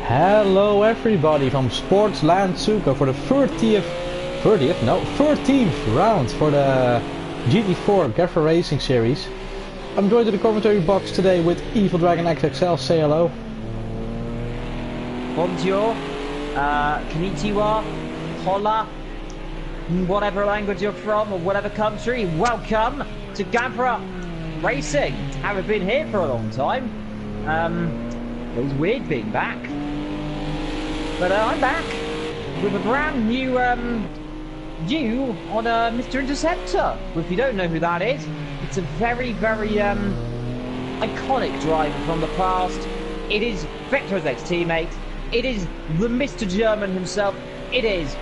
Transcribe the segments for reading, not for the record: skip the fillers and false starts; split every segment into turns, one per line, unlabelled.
Hello everybody from Sportsland Sugo for the 13th round for the GT4 Gavra Racing series. I'm joined in the commentary box today with Evil Dragon XXL. Say hello.
Bonjour, konnichiwa, hola, whatever language you're from or whatever country, welcome to Gavra Racing. Haven't been here for a long time. It was weird being back. But I'm back with a brand new view on Mr. Interceptor. If you don't know who that is, it's a very, very iconic driver from the past. It is Vector's ex-teammate. It is the Mr. German himself. It is,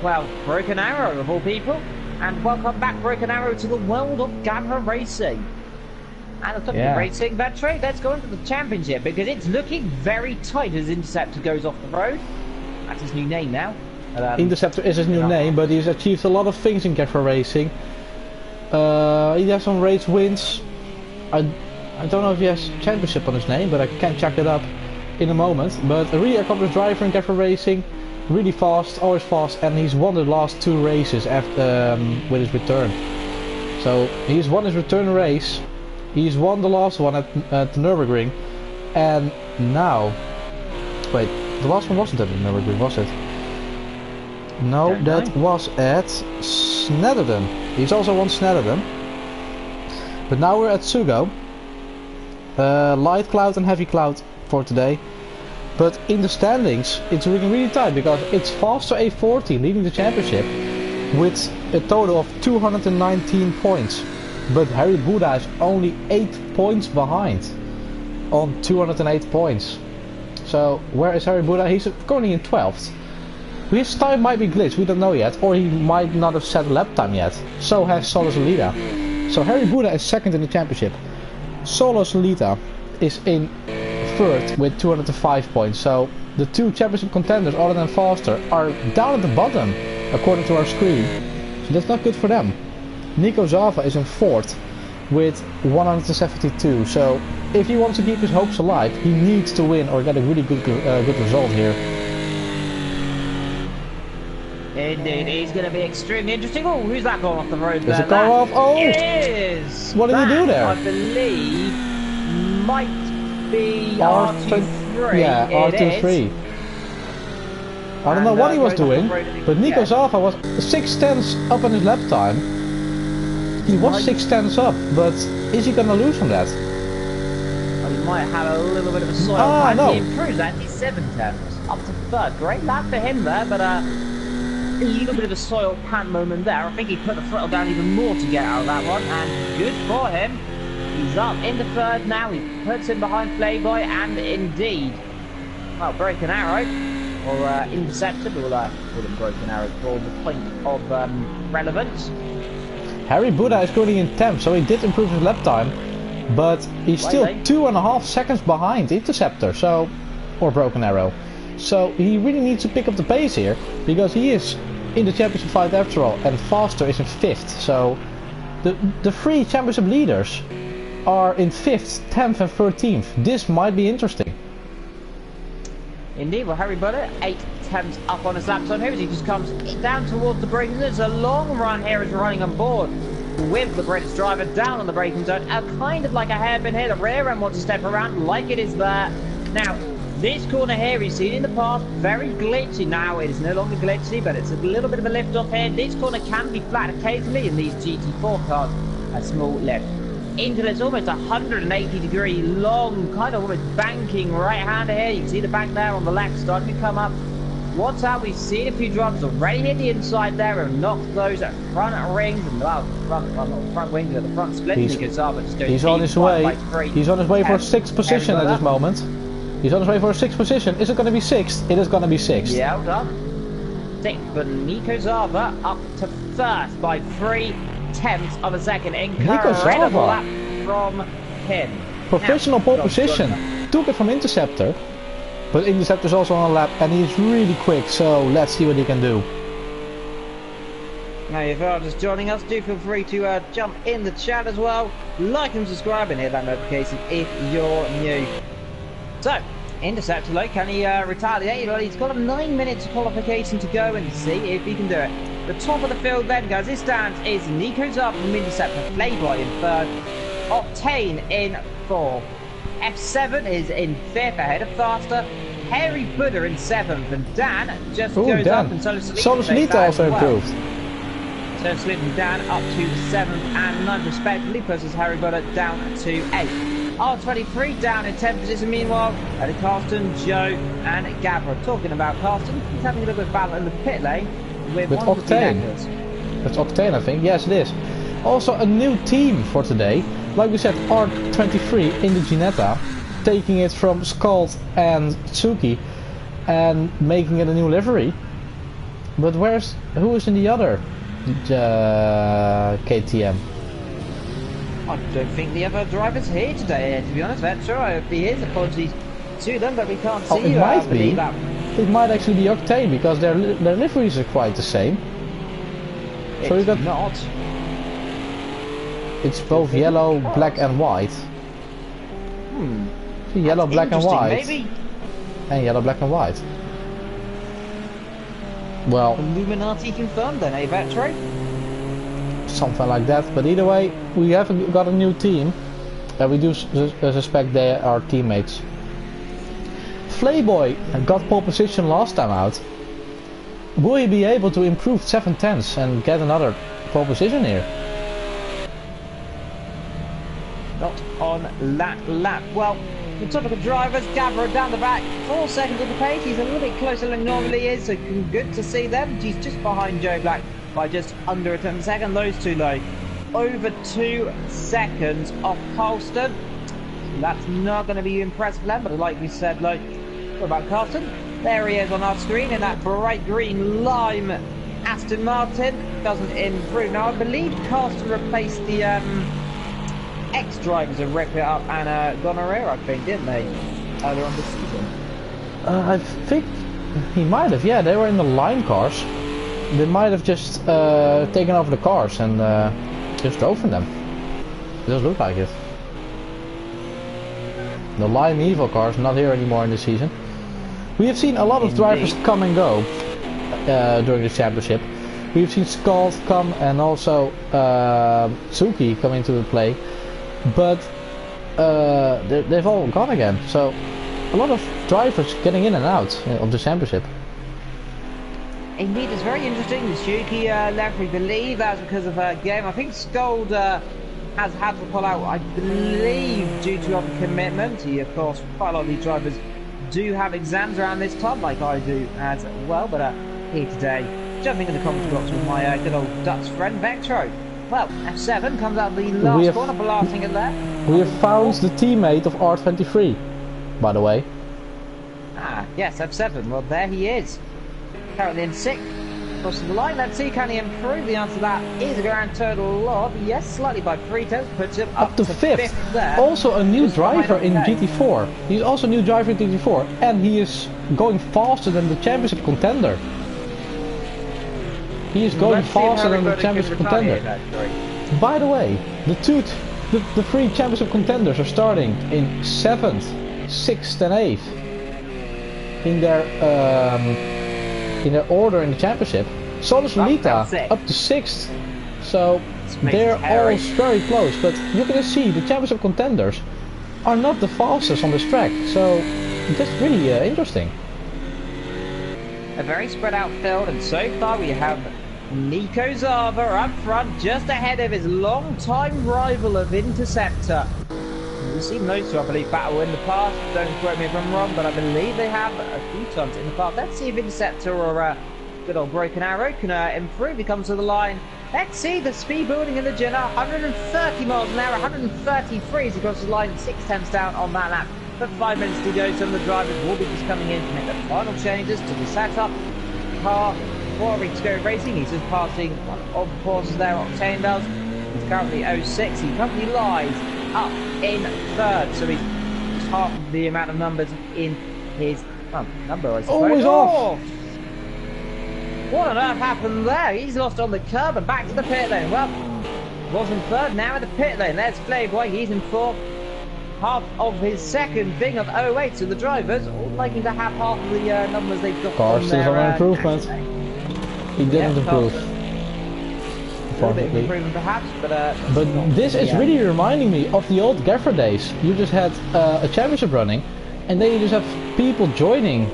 well, Broken Arrow of all people. And welcome back, Broken Arrow, to the world of Gavra Racing. And talking of racing, Vetri, let's go into the championship because it's looking very tight as Interceptor goes off the road. That's his new name now.
Interceptor is his new name, but he's achieved a lot of things in Gavra Racing. He has some race wins. I don't know if he has championship on his name, but I can check it up in a moment. But a really accomplished driver in Gavra Racing, really fast, always fast, and he's won the last two races after with his return. So he's won his return race. He's won the last one at the Nürburgring, and now, wait, the last one wasn't at the Nürburgring, was it? No, that was at Snedden. He's also won Snedden. But now we're at Sugo. Light cloud and heavy cloud for today. But in the standings, it's really tight because it's Faster A40 leading the championship with a total of 219 points. But Harry Buddha is only 8 points behind on 208 points. So where is Harry Buddha? He's currently in 12th. His time might be glitched, we don't know yet, or he might not have set a lap time yet. So has Solo Solita. So Harry Buddha is second in the championship. Solo Solita is in third with 205 points. So the two championship contenders other than Faster are down at the bottom according to our screen. So that's not good for them. Nico Zava is in 4th with 172, so if he wants to keep his hopes alive, he needs to win or get a really good result here.
Indeed, he's going to be extremely interesting. Oh, who's that going off the road there?
Is the car off? Oh!
It is!
What did he do there?
I believe might be R23.
Yeah, R23. I don't know what he was doing, but Nico Zava was 6/10 up on his lap time. He was 6/10 up, but is he going to lose from that?
Well, he might have a little bit of a soil pan.
No.
He improves that. He's 7/10 up to 3rd. Great lap for him there, but a little bit of a soil pan moment there. I think he put the throttle down even more to get out of that one, and good for him. He's up into 3rd now. He puts him behind Playboy, and indeed, well, Broken Arrow, or Interceptor, we'll call him Broken Arrow for the point of relevance.
Harry Buddha is currently in 10th, so he did improve his lap time, but he's still 2.5 seconds behind Interceptor, so, or Broken Arrow. So he really needs to pick up the pace here, because he is in the championship fight after all, and Faster is in 5th. So the three championship leaders are in 5th, 10th and 13th. This might be interesting.
Indeed, well, Harry Buddha, 8/10 up on his lap time here as he just comes down towards the braking zone. It's a long run here as we're running on board with the British driver down on the braking zone. Kind of like a hairpin here. The rear end wants to step around like it is there. Now, this corner here we've seen in the past, very glitchy. Now it is no longer glitchy, but it's a little bit of a lift off here. This corner can be flat occasionally in these GT4 cars. A small lift into this almost 180-degree long, kind of almost banking right-hander here. You can see the bank there on the left starting to come up. What's that? We've seen a few drivers already hit the inside there and knocked those front rings and not front wings, the front split.
He's on his way. He's on his way for 6th position at this moment. He's on his way for a 6th position. Is it going to be 6th? It is going to be 6th.
Yeah, well done. 6th, but Nico Zava up to 1st by 3/10 of a second. Incredible lap from him.
Professional pole position. Took it from Interceptor. But Interceptor's also on a lap and he's really quick, so let's see what he can do.
Now if you are just joining us, do feel free to jump in the chat as well. Like and subscribe and hit that notification if you're new. So, Interceptor, like, can he retaliate? Well, he's got a 9 minutes qualification to go and see if he can do it. The top of the field then, guys, this stands is Nico's up from Interceptor, Playboy in third, Octane in fourth, F7 is in fifth ahead of Faster, Harry Buddha in seventh, and Dan just goes up, and
Solus also improved.
So Slip and Dan up to 7th and 9th respectively, versus Harry Buddha down to 8th. R23 down in 10th position meanwhile, and Carsten, Joe and Gavra. Talking about Carsten, he's having a little bit of battle in the pit lane with
Octane. That's Octane, I think. Yes, it is. Also a new team for today. Like we said, R23 in the Ginetta, taking it from Scald and Tsuki and making it a new livery. But who is in the other KTM?
I don't think the other driver's here today, to be honest. That's sure. If he is, apologies to them, but we can't see
it might be. It might actually be Octane because their liveries are quite the same. So we got
not.
It's both yellow, black, and white. Yellow, black, and white.
Maybe.
And yellow, black, and white. Well,
Illuminati confirmed then, eh, Vetro?
Something like that. But either way, we have got a new team, and we do suspect they are teammates. Playboy got pole position last time out. Will he be able to improve 7/10 and get another pole position here?
Not on that lap. Well, the typical drivers, Gavra down the back, 4 seconds of the pace. He's a little bit closer than normally is, so good to see them. He's just behind Joe Black by just under a 10 second. Those two though, over 2 seconds off Colston. So that's not going to be impressive for them, but like we said, like, what about Carlton? There he is on our screen in that bright green lime Aston Martin. Doesn't improve. Now I believe Carlton replaced the ex-drivers of Rip It Up and Gonorrhea, I think, didn't they? Earlier on this season.
I think he might have. Yeah, they were in the line cars. They might have just taken over the cars and just drove in them. It does look like it. The Lime Evo cars not here anymore in this season. We have seen a lot of drivers come and go during the championship. We've seen Scald come and also Tsuki come into the play, but they've all gone again. So a lot of drivers getting in and out of the championship.
Indeed, it's very interesting. The Tsuki left, we believe that's because of her game. I think Scald has had to pull out, I believe, due to other commitments. He, of course, quite a lot of these drivers do have exams around this time, like I do as well. But here today, jumping in the commentary box with my good old Dutch friend Vectro. Well, F7 comes out the last corner, blasting it there.
We have found the teammate of R23, by the way.
Ah, yes, F7. Well, there he is. Currently in 6th. Crossing the line. Let's see, can he improve? The answer to that is a grand total of, yes, slightly by 3 tenths. Puts him up to 5th there.
Also a new driver in GT4. He's also a new driver in GT4. And he is going faster than the championship contender. He is going faster than the championship contender. By the way, the 3 championship contenders are starting in 7th, 6th and 8th in their order in the championship. Solus Lita up to 6th. So they're all very close, but you can see the championship contenders are not the fastest on this track. So that's really interesting.
A very spread out field, and so far we have Nico Zava up front, just ahead of his long-time rival of Interceptor. We've seen those two, I believe, battle in the past. Don't quote me if I'm wrong, but I believe they have a few times in the past. Let's see if Interceptor or good old Broken Arrow can improve. He comes to the line. Let's see the speed building in the Jenna. 130 miles an hour, 133 as he crosses the line. 6 tenths down on that lap. But 5 minutes to go. Some of the drivers will be just coming in to make the final changes to the setup. Car for Gavra Racing. He's just passing one of the courses there. Octane does. He's currently 06. He currently lies up in 3rd, so he's just half the amount of numbers in his number, I suppose.
Always off!
What on earth happened there? He's lost on the curb and back to the pit lane. Well, was in 3rd, now in the pit lane. There's Playboy, he's in 4th. half of his second thing of 08, so the drivers all likely to have half of the numbers they've got.
Car still on an improvement. He didn't improve.
A little bit of improvement perhaps, but
this is really reminding me of the old Gavra days. You just had a championship running, and then you just have people joining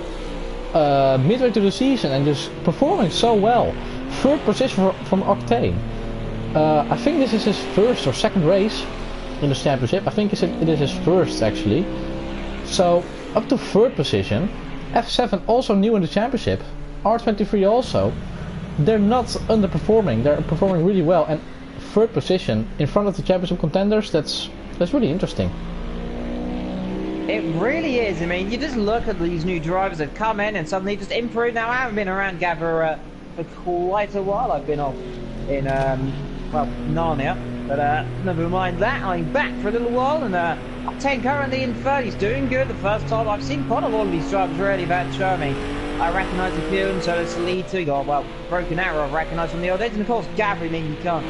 midway to the season and just performing so well. Third position from Octane. I think this is his first or second race in the championship. I think it is his first actually. So up to third position. F7 also new in the championship. R23 also. They're not underperforming. They're performing really well, and third position in front of the championship contenders. That's really interesting.
It really is. I mean, you just look at these new drivers that come in and suddenly just improve. Now, I haven't been around Gavra for quite a while. I've been off in well, Narnia, but never mind that. I'm back for a little while, and Octane currently in third. He's doing good. The first time I've seen quite a lot of these drivers really about show me. I recognise a few, and so does Salito. You got, well, Broken Arrow I've recognised from the old days, and of course Gavra. I mean, you can't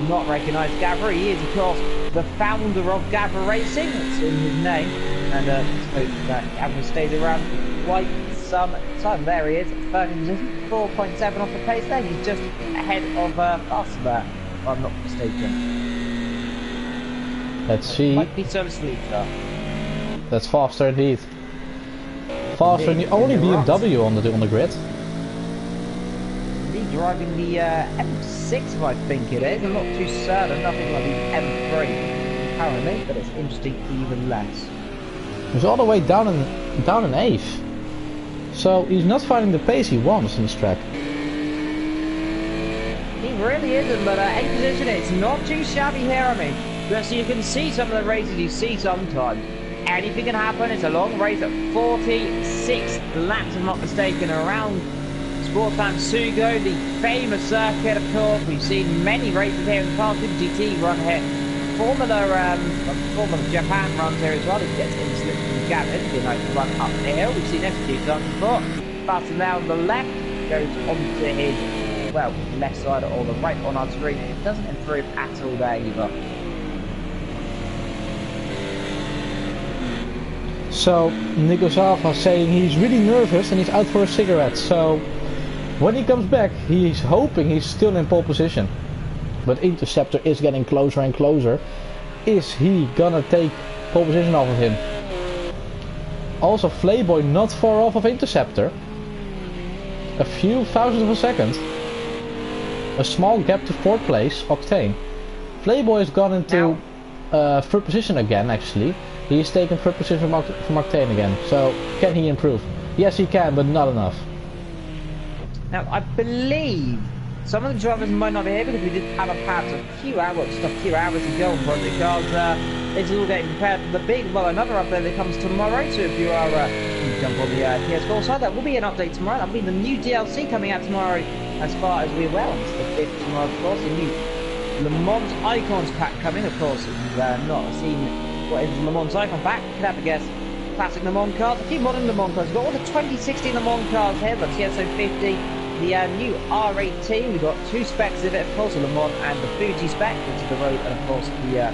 not recognise Gavra. He is, of course, the founder of Gavra Racing. It's in his name, and I suppose that Gavra stays around for quite some time. There he is, 30th position, 4.7 off the pace there. He's just ahead of Faster, if I'm not mistaken.
Let's see.
Might be so Salito.
That's Faster indeed. Faster than the only BMW on the grid.
He's driving the M6, I think it is. I'm not too certain. Nothing like the M3 apparently, but it's interesting even less.
He's all the way down in 8th, so he's not finding the pace he wants in this track.
He really isn't, but 8th position, it's not too shabby here. I mean, just so you can see some of the races you see sometimes. Anything can happen. It's a long race at 46 laps, if I'm not mistaken, around Sportland Sugo, the famous circuit, of course. We've seen many races here in the past. GT run here, Formula Japan runs here as well. He gets in slip from Gavin, you know, to run up the hill. We've seen this a few times before. Faster now on the left, goes onto his, well, left side or the right on our screen. It doesn't improve at all there either.
So Nico Zalva saying he's really nervous and he's out for a cigarette. So when he comes back, he's hoping he's still in pole position. But Interceptor is getting closer and closer. Is he gonna take pole position off of him? Also, Flayboy not far off of Interceptor. A few thousandths of a second. A small gap to fourth place, Octane. Flayboy has gone into third position again, actually. He's taken third position from Octane again. So, can he improve? Yes, he can, but not enough.
Now, I believe some of the drivers might not be here because we did have perhaps a few hours ago on Project Cars. It's all getting prepared for the big, well, another update that comes tomorrow. So if you are, you jump on the PS4 side, that will be an update tomorrow. That will be the new DLC coming out tomorrow, as far as we're well. It's the 5th tomorrow, of course. The new Le Mans Icons pack coming, of course. If you've not seen what is the Le Mans Icon pack, you can have a guess. Classic Le Mans cars, a few modern Le Mans cars. We've got all the 2016 Le Mans cars here, but TSO50. The new R18, we've got two specs of it, of course, the Le Mans and the Fuji spec, which is the road, and of course the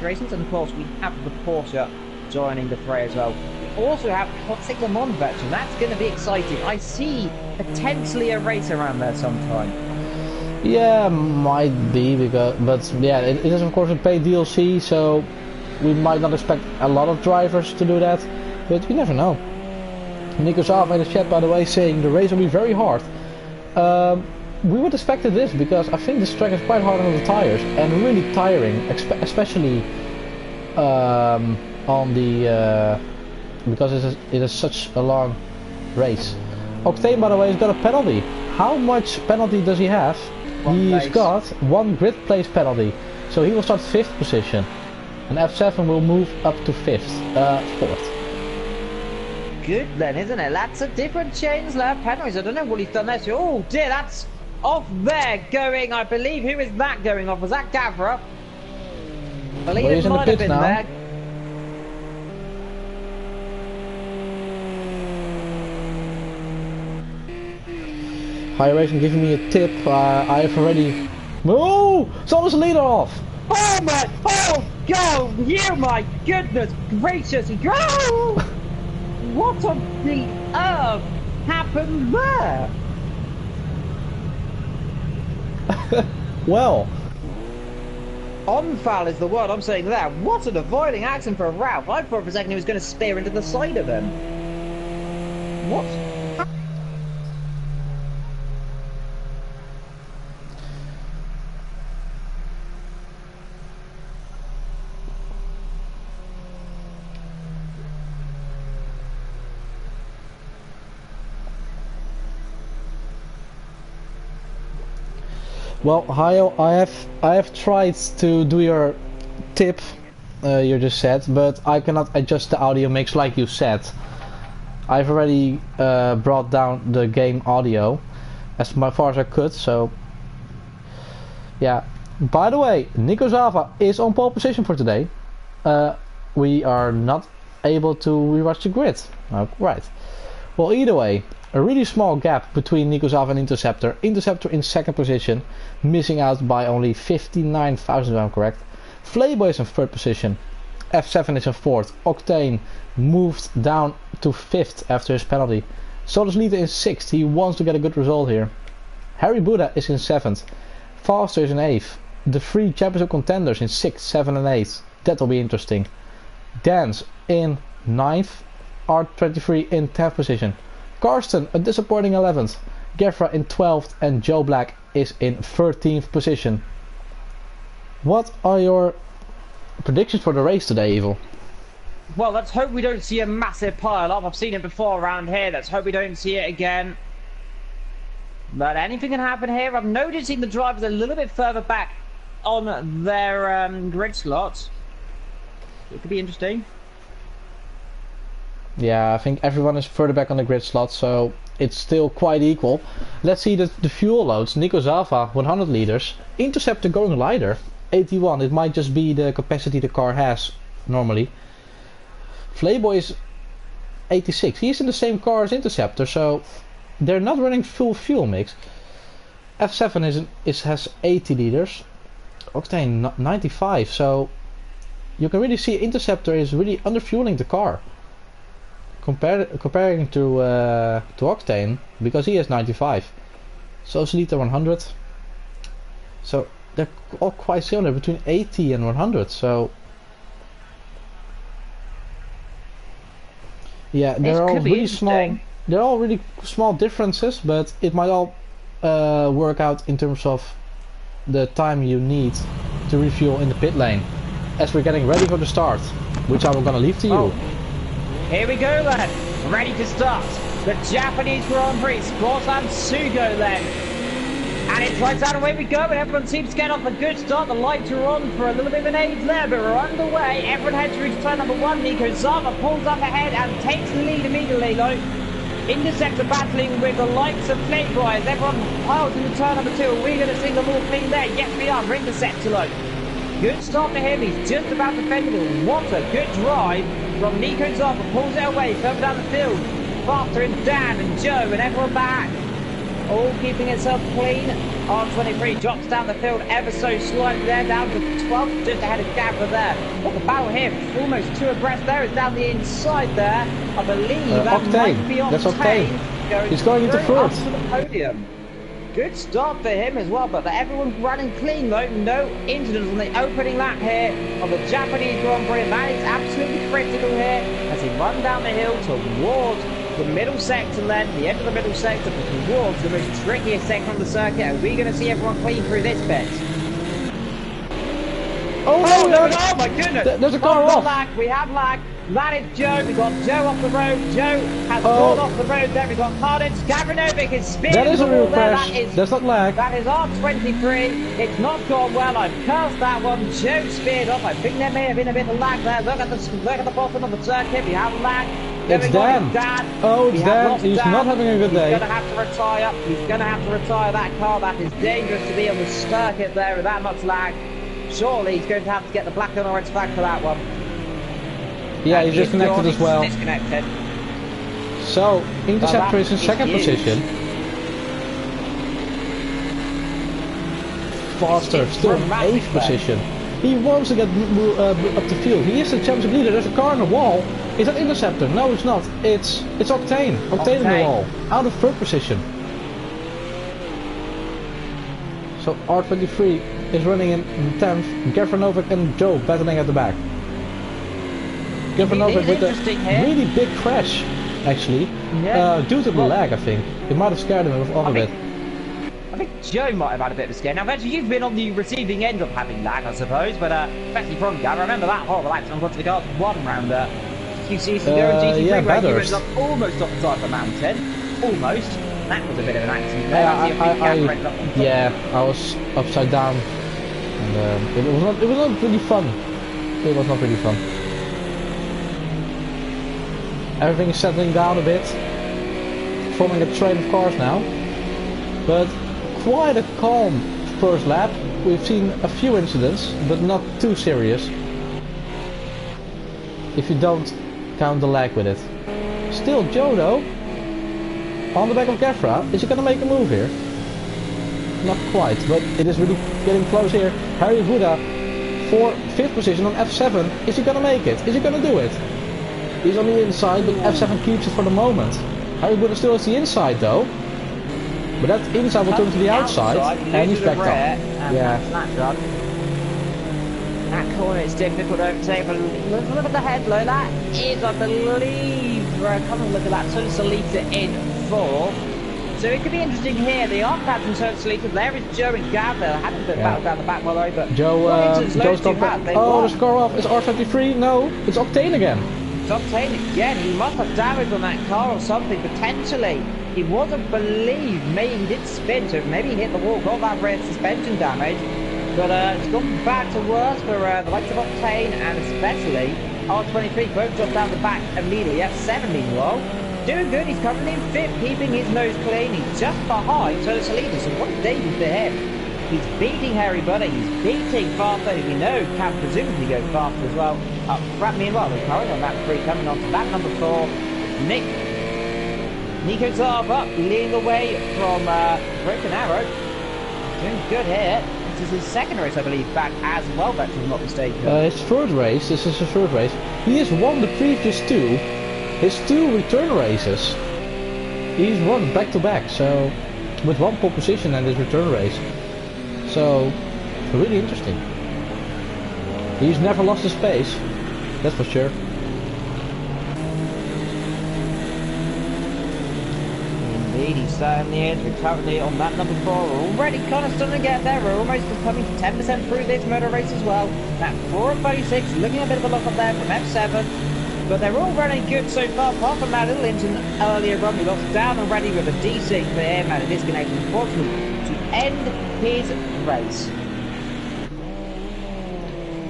races, and of course we have the Porsche joining the fray as well. We also have the classic Le Mans version. That's going to be exciting. I see potentially a race around there sometime.
Yeah, might be, but yeah, it is of course a paid DLC, so we might not expect a lot of drivers to do that, but you never know. Nico Zalva made a chat, by the way, saying the race will be very hard. We would expect this because I think this track is quite hard on the tires and really tiring, especially on the because it is such a long race. Octane, by the way, has got a penalty. How much penalty does he have? He's got one grid place penalty, so he will start 5th position, and F7 will move up to 4th.
Good then, isn't it? That's a different change there. Penalties, I don't know what he's done there. Oh dear, that's off there going, I believe. Who is that going off? Was that Gavra? I believe it might have been there.
High Racing giving me a tip. I have already... Oh! Someone's leader off!
Oh man! Oh! go! You, my goodness gracious, go! What on the earth happened there?
Well,
On-foul is the word I'm saying there. What an avoiding action for Ralph. I thought for a second he was going to steer into the side of him. What?
well, Hayo, I have tried to do your tip you just said, but I cannot adjust the audio mix like you said. I've already brought down the game audio as far as I could, so yeah. By the way, Nico Zava is on pole position for today. We are not able to rewatch the grid. Oh, right. Well, either way, a really small gap between Nico Zava and Interceptor. Interceptor in second position, missing out by only 59,000 if I'm correct. Flayboy is in third position. F7 is in fourth. Octane moved down to fifth after his penalty. Solus Leader in sixth. He wants to get a good result here. Harry Buddha is in seventh. Foster is in eighth. The three championship contenders in sixth, seven and eighth. That will be interesting. Dance in ninth. R23 in 10th position. Karsten, a disappointing 11th. Gavra in 12th and Joe Black is in 13th position. What are your predictions for the race today, Evil?
Well, let's hope we don't see a massive pile-up. I've seen it before around here. Let's hope we don't see it again. But anything can happen here. I'm noticing the drivers a little bit further back on their grid slots. It could be interesting.
Yeah, I think everyone is further back on the grid slot, so it's still quite equal. Let's see the fuel loads. Nico Zava, 100 liters. Interceptor going lighter, 81. It might just be the capacity the car has normally. Flayboy is 86. He's in the same car as Interceptor, so they're not running full fuel mix. F7 has 80 liters. Octane 95, so you can really see Interceptor is really underfueling the car. Comparing to Octane, because he has 95. So Solita 100. So they're all quite similar, between 80 and 100. So yeah, they're all really small. They're all really small differences, but it might all work out in terms of the time you need to refuel in the pit lane. As we're getting ready for the start, which I'm gonna leave to you.
Oh. Here we go then, ready to start. The Japanese Grand Prix, Sportsland Sugo then. And it's lights out, away we go, and everyone seems to get off a good start. The lights are on for a little bit of an age there, but we're underway. Everyone heads to turn number one. Nico Zava pulls up ahead and takes the lead immediately, though. Interceptor battling with the likes of Playboy as everyone piles into turn number two. Are we going to see the more clean there? Yes, we are. Interceptor low. Good start for him. He's just about defended it. What a good drive from Nico Zava. Pulls it away further down the field. Faster in Dan and Joe and everyone back. All keeping itself clean. R23 drops down the field ever so slightly there, down to 12th, just ahead of Gavra there. What the battle here, almost two abreast there, is down the inside there. I believe that
Octane.
might be
That's
Octane.
He's going into third.
To the podium. Good start for him as well, but everyone's running clean though. No incidents on the opening lap here of the Japanese Grand Prix. That is absolutely critical here as he runs down the hill towards the middle sector then, the end of the middle sector, but towards the most trickiest sector on the circuit. Are we going to see everyone clean through this bit?
Oh no,
oh my goodness!
There's a car off!
Lag. We have lag. That is Joe. We got Joe off the road. Joe has gone off the road there. We got Carnage. Gavranovic is spinning.
That is a real crash.
That
That's not lag.
That is R23. It's not gone well. I've cursed that one. Joe speared off. I think there may have been a bit of lag there. Look at the bottom of the circuit. We have lag.
It's Dan. Oh, it's Dan. He's not having a good day.
He's going to have to retire. He's going to have to retire that car. That is dangerous to be on the circuit there with that much lag. Surely he's going to have to get the black and orange flag for that one.
Yeah, he's disconnected as well.
Disconnected.
So, Interceptor is in second position. Foster still in 8th position. He wants to get up the field. He is the championship leader. There's a car on the wall. Is that Interceptor? No, it's not. It's Octane. Octane in the wall. Out of third position. So R23 is running in 10th. Gavra Novak and Joe battling at the back. Gavra Novak with a really big crash, actually. Yeah. Due to the lag, I think. It might have scared him off a bit.
I think Joe might have had a bit of a scare. Now, actually, you've been on the receiving end of having lag, I suppose, but especially from Gavra. I remember that horrible accident on the cars one round a few seasons ago in GT4 where he ended up almost off the side of the mountain. Almost. That was a bit of an accident.
I was upside down, and it was not really fun. It was not really fun. Everything is settling down a bit, forming a train of cars now, but quite a calm first lap. We've seen a few incidents, but not too serious, if you don't count the lag with it. Still Joe though, on the back of Gavra. Is he gonna make a move here? Not quite, but it is really getting close here. Harry Buddha for 5th position on F7. Is he gonna make it? Is he gonna do it? He's on the inside, but F7 keeps it for the moment. Harry Buddha still has the inside though. But that inside will turn to the outside, and he's back up. Yeah.
That corner is difficult to overtake, but look at the head low. That is, I believe, come and look at that, Turn Solita in 4. So it could be interesting here. They are catching Turn Solita. There is Joe and Gavra. Having a bit of battle down the back while over.
Joe's got back. Oh, the score off is R23. No, it's Octane again.
It's Octane again. He must have damage on that car or something, potentially. He wasn't believed. Maybe he did spin, so maybe he hit the wall, got that rear suspension damage. But it's gone back to worse for the likes of Octane and especially R23. Both dropped down the back immediately. F7 meanwhile, doing good. He's currently in 5th, keeping his nose clean. He's just behind Turner Solita. So what a debut for him. He's beating Harry Butter. He's beating Faster, who we know can presumably go faster as well. Meanwhile, we're currently on that 3, coming on to that number 4. Nico Zarba leading the way from Broken Arrow. Doing good here. This is his 2nd race, I believe, back as well, if I'm not mistaken.
His 3rd race. This is his 3rd race. He has won the previous 2. His 2 return races. He's won back to back, so with 1 pole position and his return race. So really interesting. He's never lost his pace, that's for sure.
He's certainly is. We're currently on that number 4. We're already kind of starting to get there. We're almost coming to 10% through this motor race as well. That 4 of 36, looking a bit of a lock up there from F7. But they're all running good so far, apart from that little engine earlier run. We lost down already with a D6 for him and a disconnect, unfortunately, to end his race.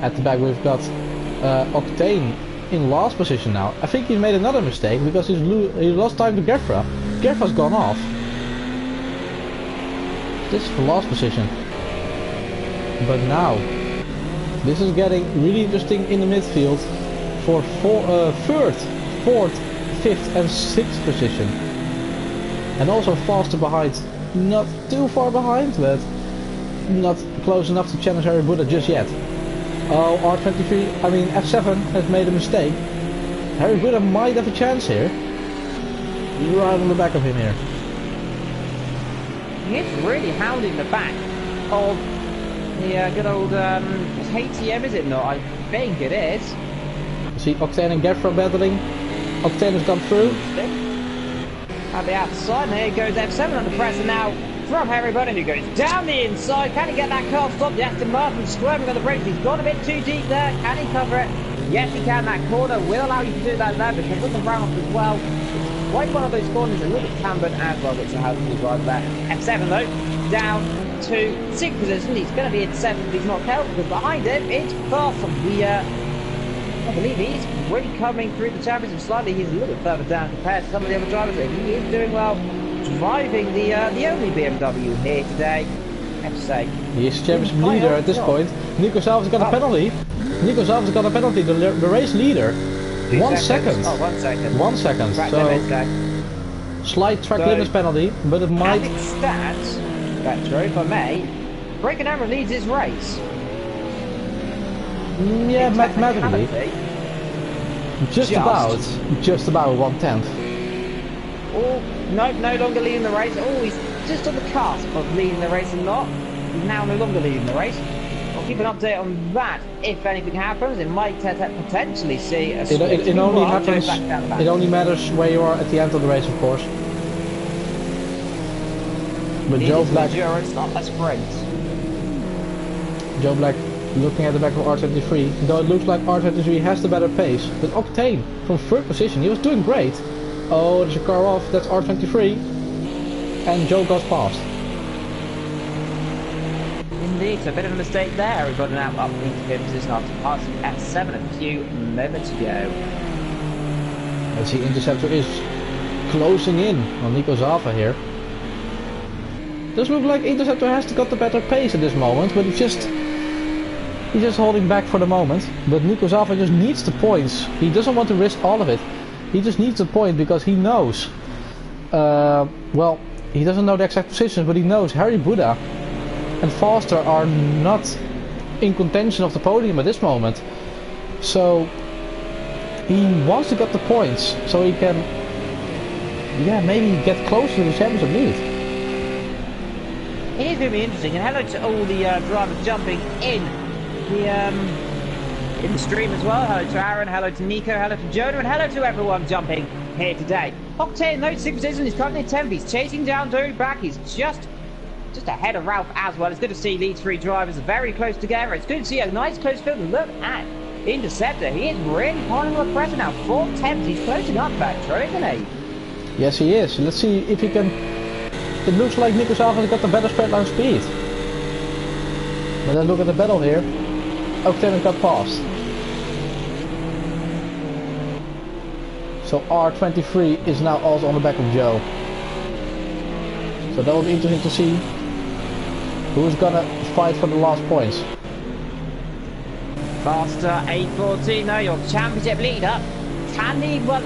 At the back we've got Octane in last position now. I think he made another mistake because he lost time to Gavra. Gavra's gone off. This is for last position. But now, this is getting really interesting in the midfield for 3rd, 4th, 5th and 6th position. And also faster behind. Not too far behind, but not close enough to challenge Harry Buddha just yet. Oh, F7 has made a mistake. Harry Buddha might have a chance here. Right on the back of him here.
He's really hounding the back of the good old HTM, is it not? I think it is.
See Octane and Gavra battling. Octane has gone through.
At the outside, and here goes F7 under pressure now from Harry Butter, who goes down the inside. Can he get that car stopped? The Aston Martin squirming on the brakes. He's gone a bit too deep there. Can he cover it? Yes, he can. That corner will allow you to do that there because with the round as well, it's quite one of those corners a little bit cambered as well, which will help you right there. F7 though, down to 6th position. He's going to be in 7th, but he's not careful because behind him it's Faster. I believe he's really coming through the championship slightly. He's a little bit further down compared to some of the other drivers. He is doing well, driving the only BMW here today. I have to say.
He is championship leader at this point. Nico Salva's got a penalty. Nico Salva's got a penalty. The race leader. 1 second.
Oh, 1 second.
1 second. So slight track limits penalty, but it might.
Stats. That's true. If I may, Breaking Arrow leads his race.
Yeah, mathematically. Just about 1/10.
Oh, no, no longer leading the race. Oh, he's just on the cusp of leading the race and not. He's now no longer leading the race. I'll keep an update on that. If anything happens, it might potentially see a switch.
It only happens. It only matters where you are at the end of the race, of course. But Joe Black.
Endurance, not a sprint.
Joe Black looking at the back of R23. Though it looks like R23 has the better pace. But Octane from 3rd position, he was doing great. Oh, there's a car off. That's R23. And Joe goes past.
Indeed, so a bit of a mistake there. We've got an out up into 5th position after passing F7 a few moments ago.
Let's see, Interceptor is closing in on Nico Zava here. Does look like Interceptor has got the better pace at this moment, but he's just holding back for the moment. But Nico Zava just needs the points. He doesn't want to risk all of it. He just needs a point because he knows. Well, he doesn't know the exact positions, but he knows Harry Buddha and Foster are not in contention of the podium at this moment. So he wants to get the points so he can, yeah, maybe get closer to the championship lead.
It is going to be interesting, and hello to all the drivers jumping in the stream as well. Hello to Aaron, hello to Nico, hello to Jonah, and hello to everyone jumping here today. Octane, no 6th position, he's currently 10th. He's chasing down Joe Black. He's just ahead of Ralph as well. It's good to see these 3 drivers very close together. It's good to see a nice close field. Look at Interceptor. He is really piling on the pressure now. 4th, 10th. He's closing up Vectro, isn't he?
Yes, he is. Let's see if he can. It looks like Nico Zava has got the better straight line speed. But then look at the battle here. Octane got past. So R23 is now also on the back of Joe. So that will be interesting to see who's gonna fight for the last points.
Faster, 8:14 now, your championship leader. Tandy, well,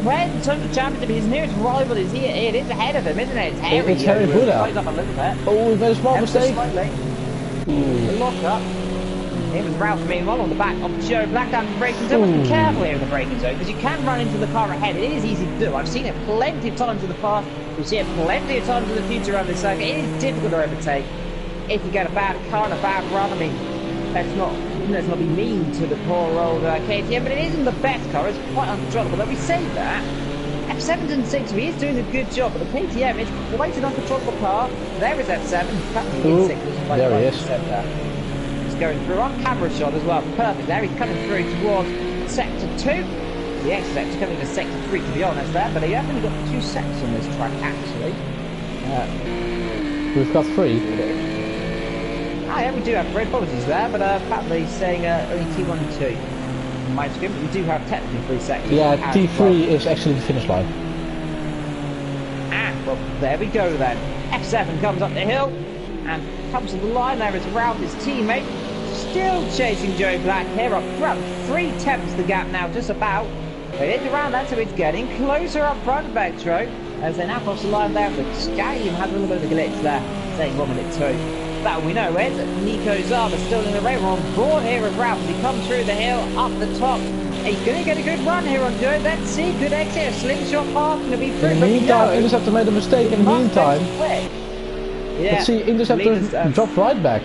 where in terms of championship, his nearest rival is here. It is ahead of him, isn't it? It's Harry.
It's Harry Buddha.
Up a little bit.
Oh, he made a small mistake.
The lock up. It was Ralph meanwhile on the back of Joe Black down the braking zone. Be careful here in the braking zone because you can run into the car ahead. It is easy to do. I've seen it plenty of times in the past. We'll see it plenty of times in the future around this circuit. It is difficult to overtake if you get a bad car and a bad run. I mean, let's not be mean to the poor old KTM, but it isn't the best car. It's quite uncontrollable. Though we say that, F7 and 6, he is doing a good job, but the KTM is quite an uncontrollable car. There is F7.
Ooh, there he is.
Going through on camera shot as well. Perfect there. He's coming through towards sector 2. The X sector coming to sector 3 to be honest there, but he only got 2 sectors on this track actually.
We've got 3.
Yeah, we do have 3 apologies there, but apparently saying only T1 and 2 on my screen, but we do have technically 3 sectors.
Yeah, T3 is actually the finish line.
Ah, well there we go then. F7 comes up the hill and comes to the line. There is Ralph, his teammate, still chasing Joe Black here up front. 3/10 the gap now, just about. It is around that, so it's getting closer up front, Vectro. As they now cross the line there, the game has a little bit of a glitch there, saying 1:02. That we know is Nico Zava still in the race. We're on board here with Ralph as he comes through the hill, up the top. He's going to get a good run here on Joe. Let's see, good exit, a slingshot path, going to be through.
In the meantime, Interceptor made a mistake in the meantime.
Yeah.
Let's see, Interceptor dropped right back.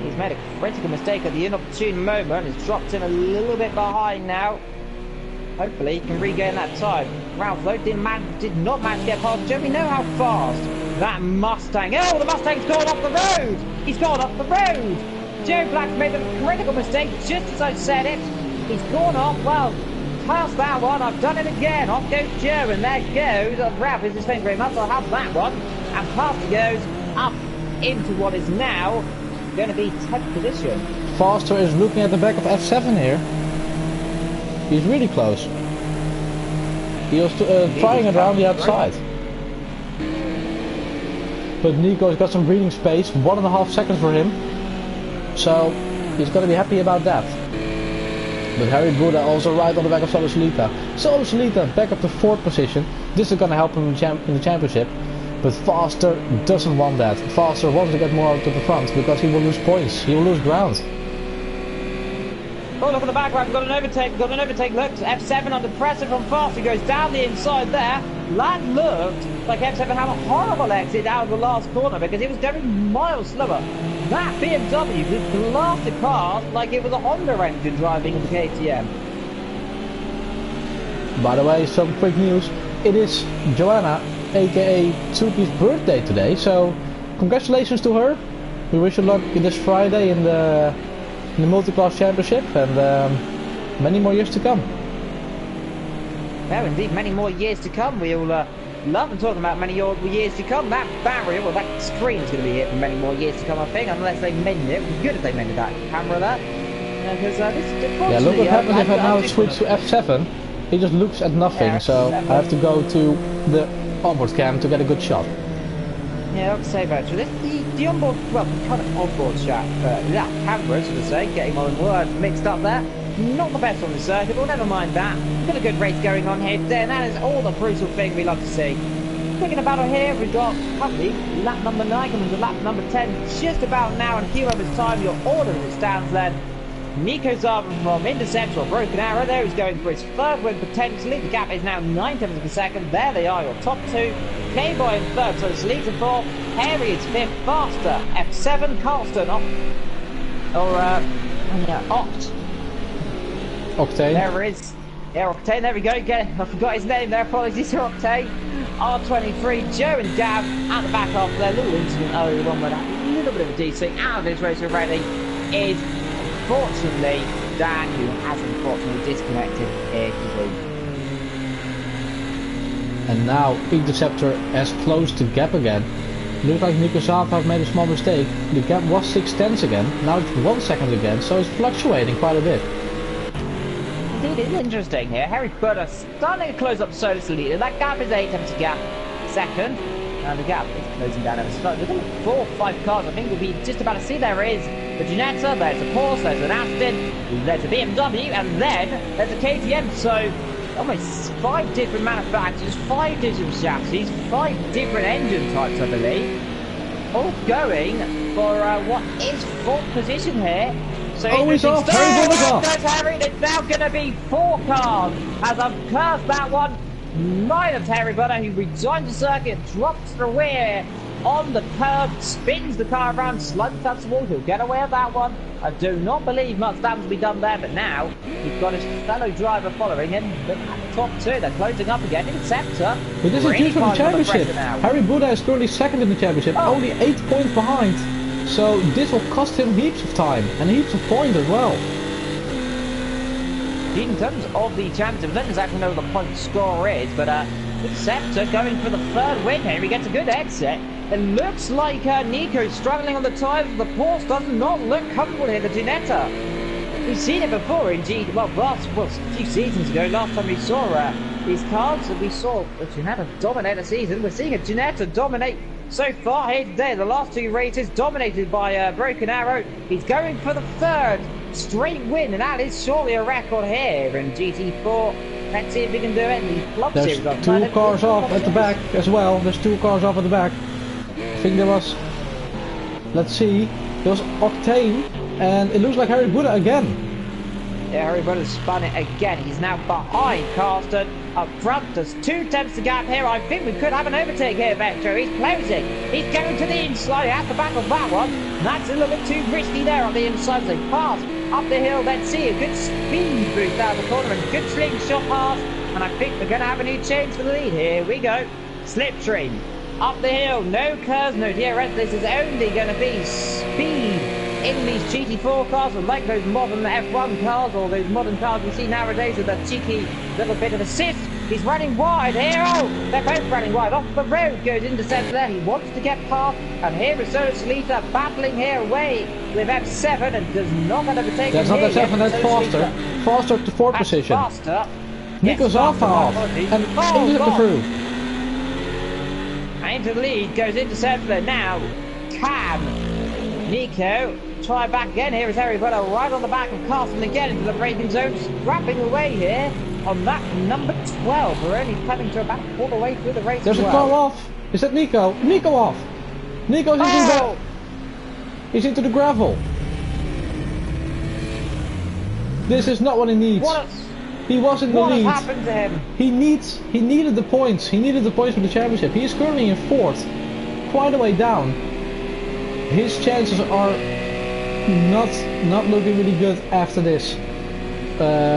He's made a critical mistake at the inopportune moment. He's dropped in a little bit behind now. Hopefully he can regain that time. Ralph though did not manage to get past Joe. We know how fast that Mustang. Oh, the Mustang's gone off the road! He's gone off the road! Joe Black's made a critical mistake just as I said it. He's gone off, well, past that one. I've done it again. Off goes Joe, and there goes Ralph. Is his thing very much. I'll have that one. And past he goes up into what is now going to be 10th position.
Foster is looking at the back of F7 here. He's really close. He was trying it around the outside. But Nico's got some breathing space, 1.5 seconds for him. So he's going to be happy about that. But Harry Buddha also right on the back of Solo Solita. Solo Solita back up to 4th position. This is going to help him in the championship. But Foster doesn't want that. Foster wants to get more out to the front because he will lose points. He will lose ground.
Oh, look at the background. Got an overtake. Look, F7 under pressure from Foster. Goes down the inside there. That looked like F7 had a horrible exit out of the last corner because it was going miles slower. That BMW just blasted past like it was a Honda engine driving in the KTM.
By the way, some quick news. It is Joanna, aka Tsuki's birthday today, so congratulations to her. We wish you luck this Friday in the multi-class championship and many more years to come.
No, indeed, many more years to come. We'll love and talking about many years to come. That barrier, well, that screen is going to be here for many more years to come, I think, unless they mend it. It would be good if they mended that camera there. Because
yeah, look what happens if I now switch to F7. He just looks at nothing, yeah, so I have to go to the onboard cam to get a good shot.
Yeah, I'll say about it. The onboard, well, kind of onboard shot, that camera, so to say, getting my words mixed up there. Not the best on the circuit, but never mind that. Got a good race going on here today, and that is all the brutal thing we love to see. Looking about here, we've got probably lap number 9 coming to lap number 10 just about now. In a few moments' time, your order as it stands then. Nico Zarvin from Intercept or Broken Arrow there, who's going for his third win potentially. The gap is now 9 tenths per second. There they are, your top two. K-Boy in third, so it's Leeds in fourth. Harry is fifth, Faster, F7, Carlston, Oct.
Octane.
There it is. Yeah, Octane, there we go. I forgot his name there, apologies to Octane. R23, Joe and Gav at the back of their little incident earlier on with a little bit of a decent out of this race already is unfortunately Dan, who has unfortunately disconnected here today.
And now Interceptor has closed the gap again. Looks like Nico Zava made a small mistake. The gap was 6 tenths again, now it's 1 second again, so it's fluctuating quite a bit.
Indeed, it's interesting here. Harry Butter starting to close up so slowly. That gap is 8 tenths gap second. And the gap is closing down ever slowly. There's only 4 or 5 cars I think we'll be just about to see. There is the Ginetta, there's a Porsche, there's an Aston, there's a BMW, and then there's a KTM. So almost 5 different manufacturers, 5 different chassis, 5 different engine types, I believe, all going for what is 4th position here. So
he's off.
Harry, it's now going to be 4 cars as I've cursed that one. 9 of Harry Butter, who rejoins the circuit, drops the rear on the curb, spins the car around, slumps touch the wall. He'll get away with that one. I do not believe much damage will be done there, but now he's got his fellow driver following him. But at the top 2, they're closing up again. Interceptor.
But this is due for the championship. Harry Buddha is currently 2nd in the championship, only 8 points behind. So this will cost him heaps of time and heaps of points as well.
In terms of the championship, I don't exactly know what the point score is, but Interceptor going for the 3rd win here. He gets a good exit. It looks like Nico's struggling on the tyres. The Porsche does not look comfortable here, the Ginetta. We've seen it before in a few seasons ago. Last time we saw these cars, we saw the Ginetta dominate a season. We're seeing a Ginetta dominate so far here today. The last 2 races dominated by Broken Arrow. He's going for the 3rd straight win, and that is surely a record here in GT4. Let's see if we can do it.
There's 2 cars off at the back as well. There's 2 cars off at the back. I think there was, let's see, there was Octane, and it looks like Harry Buddha again.
Yeah, Harry Buddha spun it again. He's now behind Carlston. Up front, there's 2 tenths to gap here. I think we could have an overtake here, Vector. He's closing. He's going to the inside at the back of that one. That's a little bit too risky there on the inside as they pass up the hill. Let's see a good speed boost out of the corner and good slingshot pass. And I think we're going to have a new change for the lead. Here we go. Slipstream. Up the hill, no curves, no DRS. This is only going to be speed in these GT4 cars, like those modern F1 cars or those modern cars we see nowadays with a cheeky little bit of assist. He's running wide here. Oh, they're both running wide. Off the road goes Interceptor there. He wants to get past. And here is Solita battling here away with F7 and does not going to overtake him.
That's not F7, that's Faster. Faster to 4th position.
Faster.
Nico's off and into the crew.
Into the lead goes Interceptor now. Can Nico try back again? Here is Harry Butter right on the back of Carlston again into the braking zone, scrapping away here on that number 12. We're only coming to about all the way through the race.
There's a car off. Is that Nico? Nico off. Nico's into he's into the gravel. This is not what he needs. He was in the lead.
What has happened to him?
He needed the points. He needed the points for the championship. He is currently in 4th, quite a way down. His chances are not looking really good after this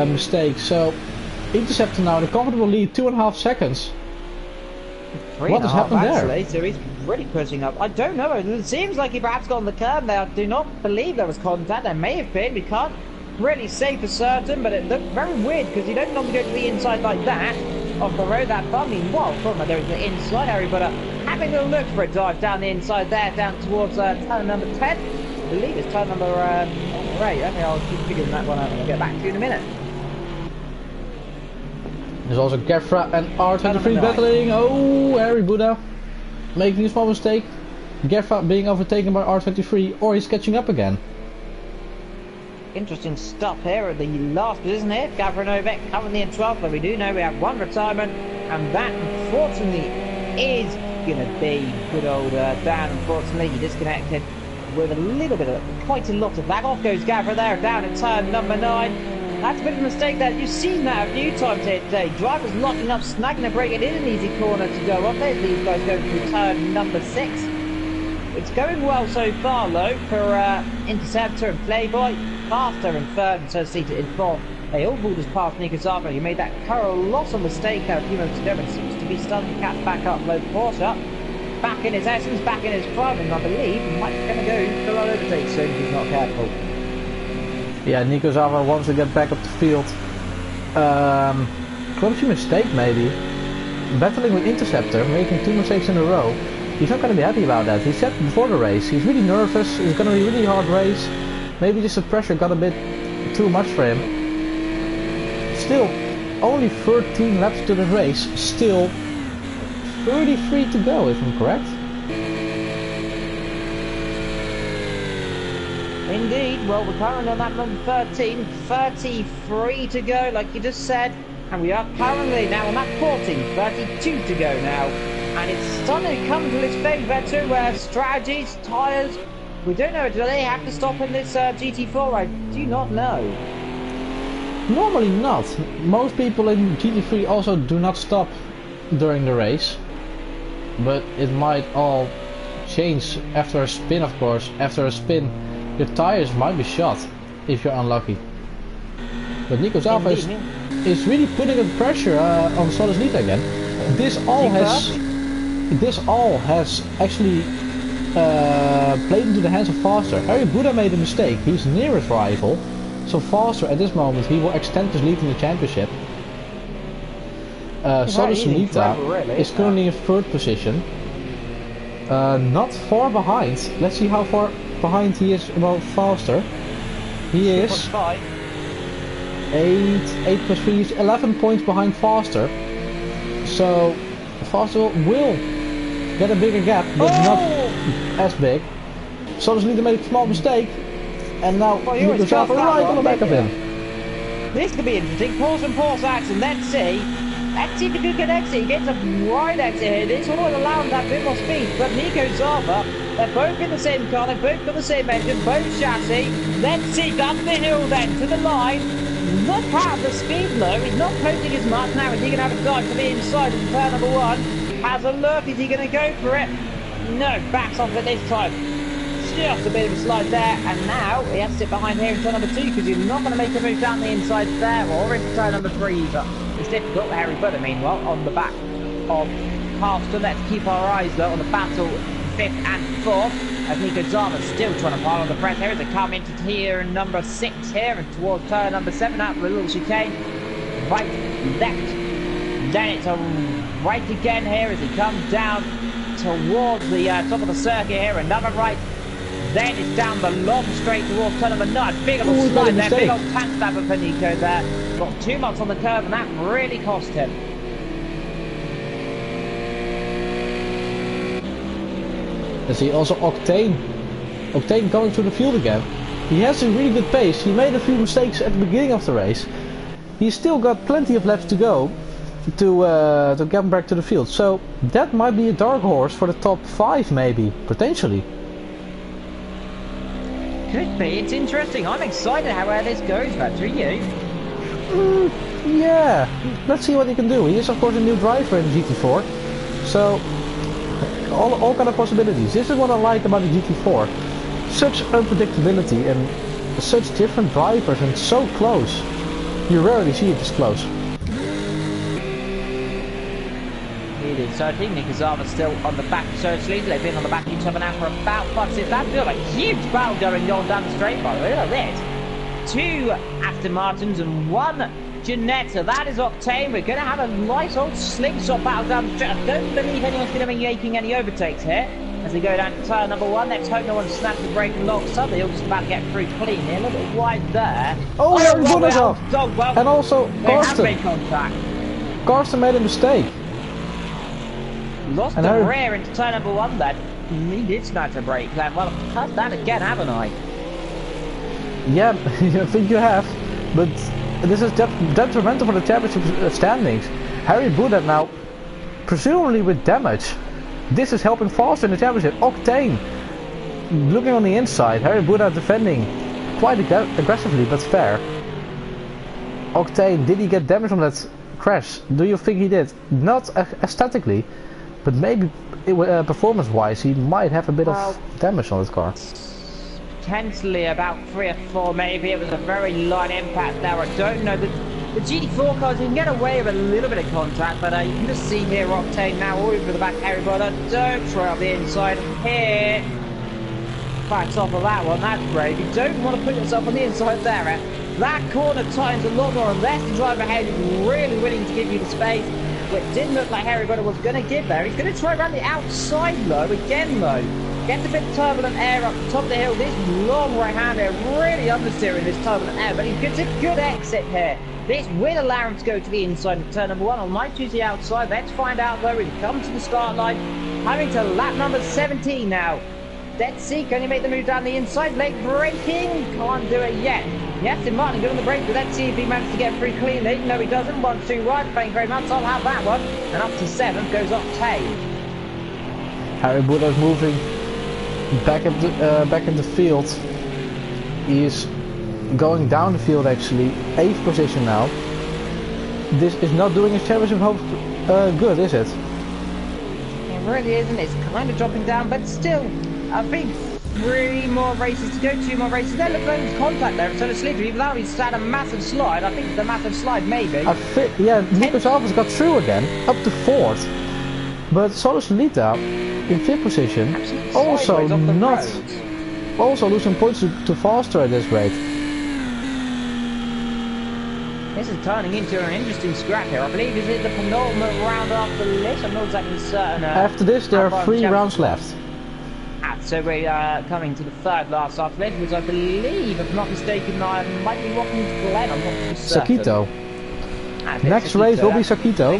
mistake. So Interceptor now in a comfortable lead, 2.5 seconds. What has happened there?
So he's really pushing up. I don't know. It seems like he perhaps got on the curb there. I do not believe there was contact. There may have been. We can't really say for certain, but it looked very weird because you don't normally go to the inside like that off the road that far. I mean, well, of course, there was the inside, Harry, but having a look for a dive down the inside there, down towards turn number 10. I believe it's turn number 8. Okay, I'll keep figuring that one out and I'll get back to you in a minute.
There's also Gavra and R23 battling. Oh, Harry Buddha making a small mistake. Gavra being overtaken by R23, or he's catching up again.
Interesting stuff here at the last position here. Gavra Novak currently in 12th, but we do know we have one retirement, and that unfortunately is going to be good old Dan. Unfortunately, he disconnected with a little bit of, quite a lot of lag. Off goes Gavra there, down in turn number 9. That's a bit of a mistake there. You've seen that a few times here today. Drivers locking up, snagging a brake. It is an easy corner to go off. There's these guys going through turn number 6. It's going well so far though for Interceptor and Playboy. Faster in 3rd and so seated in 4th. They all pulled us past Nico Zava. He made that colossal mistake a few moments ago and seems to be starting to catch back up. Low Porsche back in his essence, back in his prime, and I believe he might be going to go below overtake soon if he's not careful.
Yeah, Nico Zava wants to get back up the field. Clumsy mistake maybe. Battling with Interceptor, making 2 mistakes in a row. He's not going to be happy about that. He said before the race, he's really nervous. It's going to be a really hard race. Maybe just the pressure got a bit too much for him. Still, only 13 laps to the race. Still, 33 to go, if I'm correct.
Indeed, well, we're currently on that number 13, 33 to go, like you just said, and we are currently now on that 14, 32 to go now, and it's starting to come to this favour too, where strategies, tyres, we don't know, do they have to stop in this GT4? I do not know.
Normally not. Most people in GT3 also do not stop during the race, but it might all change after a spin, of course. After a spin, your tires might be shot if you're unlucky. But Nico Zava is really putting the pressure on Solis Lita again. This all has actually played into the hands of Faster. Harry Buddha made a mistake. He's nearest rival, so Faster at this moment he will extend his lead in the championship. Solis Lita is currently in 3rd position, not far behind. Let's see how far behind he is about Faster. He is 8 plus 3 is 11 points behind Faster. So Faster will get a bigger gap, but not as big. So just need to make a small mistake, and now Nico Zava right on the back of him.
This could be interesting. Pause and pause action. Let's see. Let's see if he can get exit. He gets a right exit here. This will allow him that bit more speed. But Nico Zava, they're both in the same car, they've both got the same engine, both chassis. Let's see, up the hill then, to the line. Not part of the speed low, he's not coasting as much. Now is he going to have a dive to the inside of turn number 1? Has a look, is he going to go for it? No, backs off it this time. Just a bit of a slide there, and now he has to sit behind here in turn number 2 because you're not going to make a move down the inside there or into turn number 3 either. It's difficult. Harry Buddha, meanwhile, on the back of Castle. Let's keep our eyes though on the battle 5th and 4th as Nico Zava still trying to pile on the press here as they come into tier number 6 here and towards turn number 7 out for a little chicane. Right, left, then it's a right again here as he comes down towards the top of the circuit here, another right. Then it's down the long straight towards turn number 9. Big old slide there, big old tank stabber for Nico there. Got too much on the curve and that really cost him.
You see also Octane going through the field again. He has a really good pace. He made a few mistakes at the beginning of the race. He's still got plenty of laps to go to get back to the field. So that might be a dark horse for the top 5 maybe, potentially.
Could be. It's interesting. I'm excited how this goes, Victor. Are you?
Yeah. Let's see what he can do. He is, of course, a new driver in the GT4. So, all kind of possibilities. This is what I like about the GT4. Such unpredictability and such different drivers and so close. You rarely see it this close.
It is. So I think Nick and Gavra still on the back of Serge. They've been on the back of each other now for about 5 6. That feels like a huge battle going on down the straight, by the way. Look at this. 2 Aston Martins and 1 Ginetta. That is Octane. We're going to have a nice old slingshot battle down the straight. I don't believe anyone's going to be making any overtakes here as they go down to tyre number 1. Let's hope no one snaps the brake and locks up. They're all just about to get through clean here. A little bit wide there.
Oh, well, and also, Karsten made a mistake.
Lost the rear into turn number 1 then. He did snatch a brake then. Well, I've cut that again, haven't I?
Yeah, I think you have. But this is detrimental for the championship standings. Harry Boudet now, presumably with damage. This is helping Foster in the championship. Octane looking on the inside. Harry Boudet defending quite aggressively, but fair. Octane, did he get damage from that crash? Do you think he did? Not aesthetically, but maybe performance-wise, he might have a bit of damage on his car.
Potentially about 3 or 4, maybe. It was a very light impact there. I don't know. The GT4 cars, you can get away with a little bit of contact, but you can just see here Octane now all over the back of Harry Boudet. Don't try up the inside here. Backs off of that one. That's brave. You don't want to put yourself on the inside there. That corner tightens a lot more unless the driver ahead is really willing to give you the space. It didn't look like Harry Boudet was going to give there. He's going to try around the outside low again though. Gets a bit of turbulent air up the top of the hill. This long right hand here really understeering this turbulent air, but he gets a good exit here. This will allow him to go to the inside of turn number 1. I might choose the outside. Let's find out though. He's come to the start line. Coming to lap number 17 now. Dead Sea, can you make the move down the inside? Late braking, can't do it yet. Yes, Martin good on the brake, but let's see if he manages to get through cleanly. No, he doesn't. 1, 2, right. Thank you very much. I'll have that one. And up to 7th goes Octane.
Harry Boudet moving back in the field. He is going down the field actually. 8th position now. This is not doing his championship hopes good, is it?
It really isn't. It's kind of dropping down, but still. I think 3 more races to go, 2 more races. There, look at his contact there. So the slippery, even though he's had a massive slide, I think it's a massive slide, maybe.
Yeah, Lucas Alves got through again, up to 4th. But Solo Solita in 5th position, also losing points to Foster at this rate.
This is turning into an interesting scrap here. I believe is it the penultimate round after this? I'm not exactly certain.
After this, there are 3 rounds left.
So we're coming to the 3rd last after this, which I believe, if I'm not mistaken, I might be walking to Glen. I'm not too certain.
Sakito. Next race will be Sakito.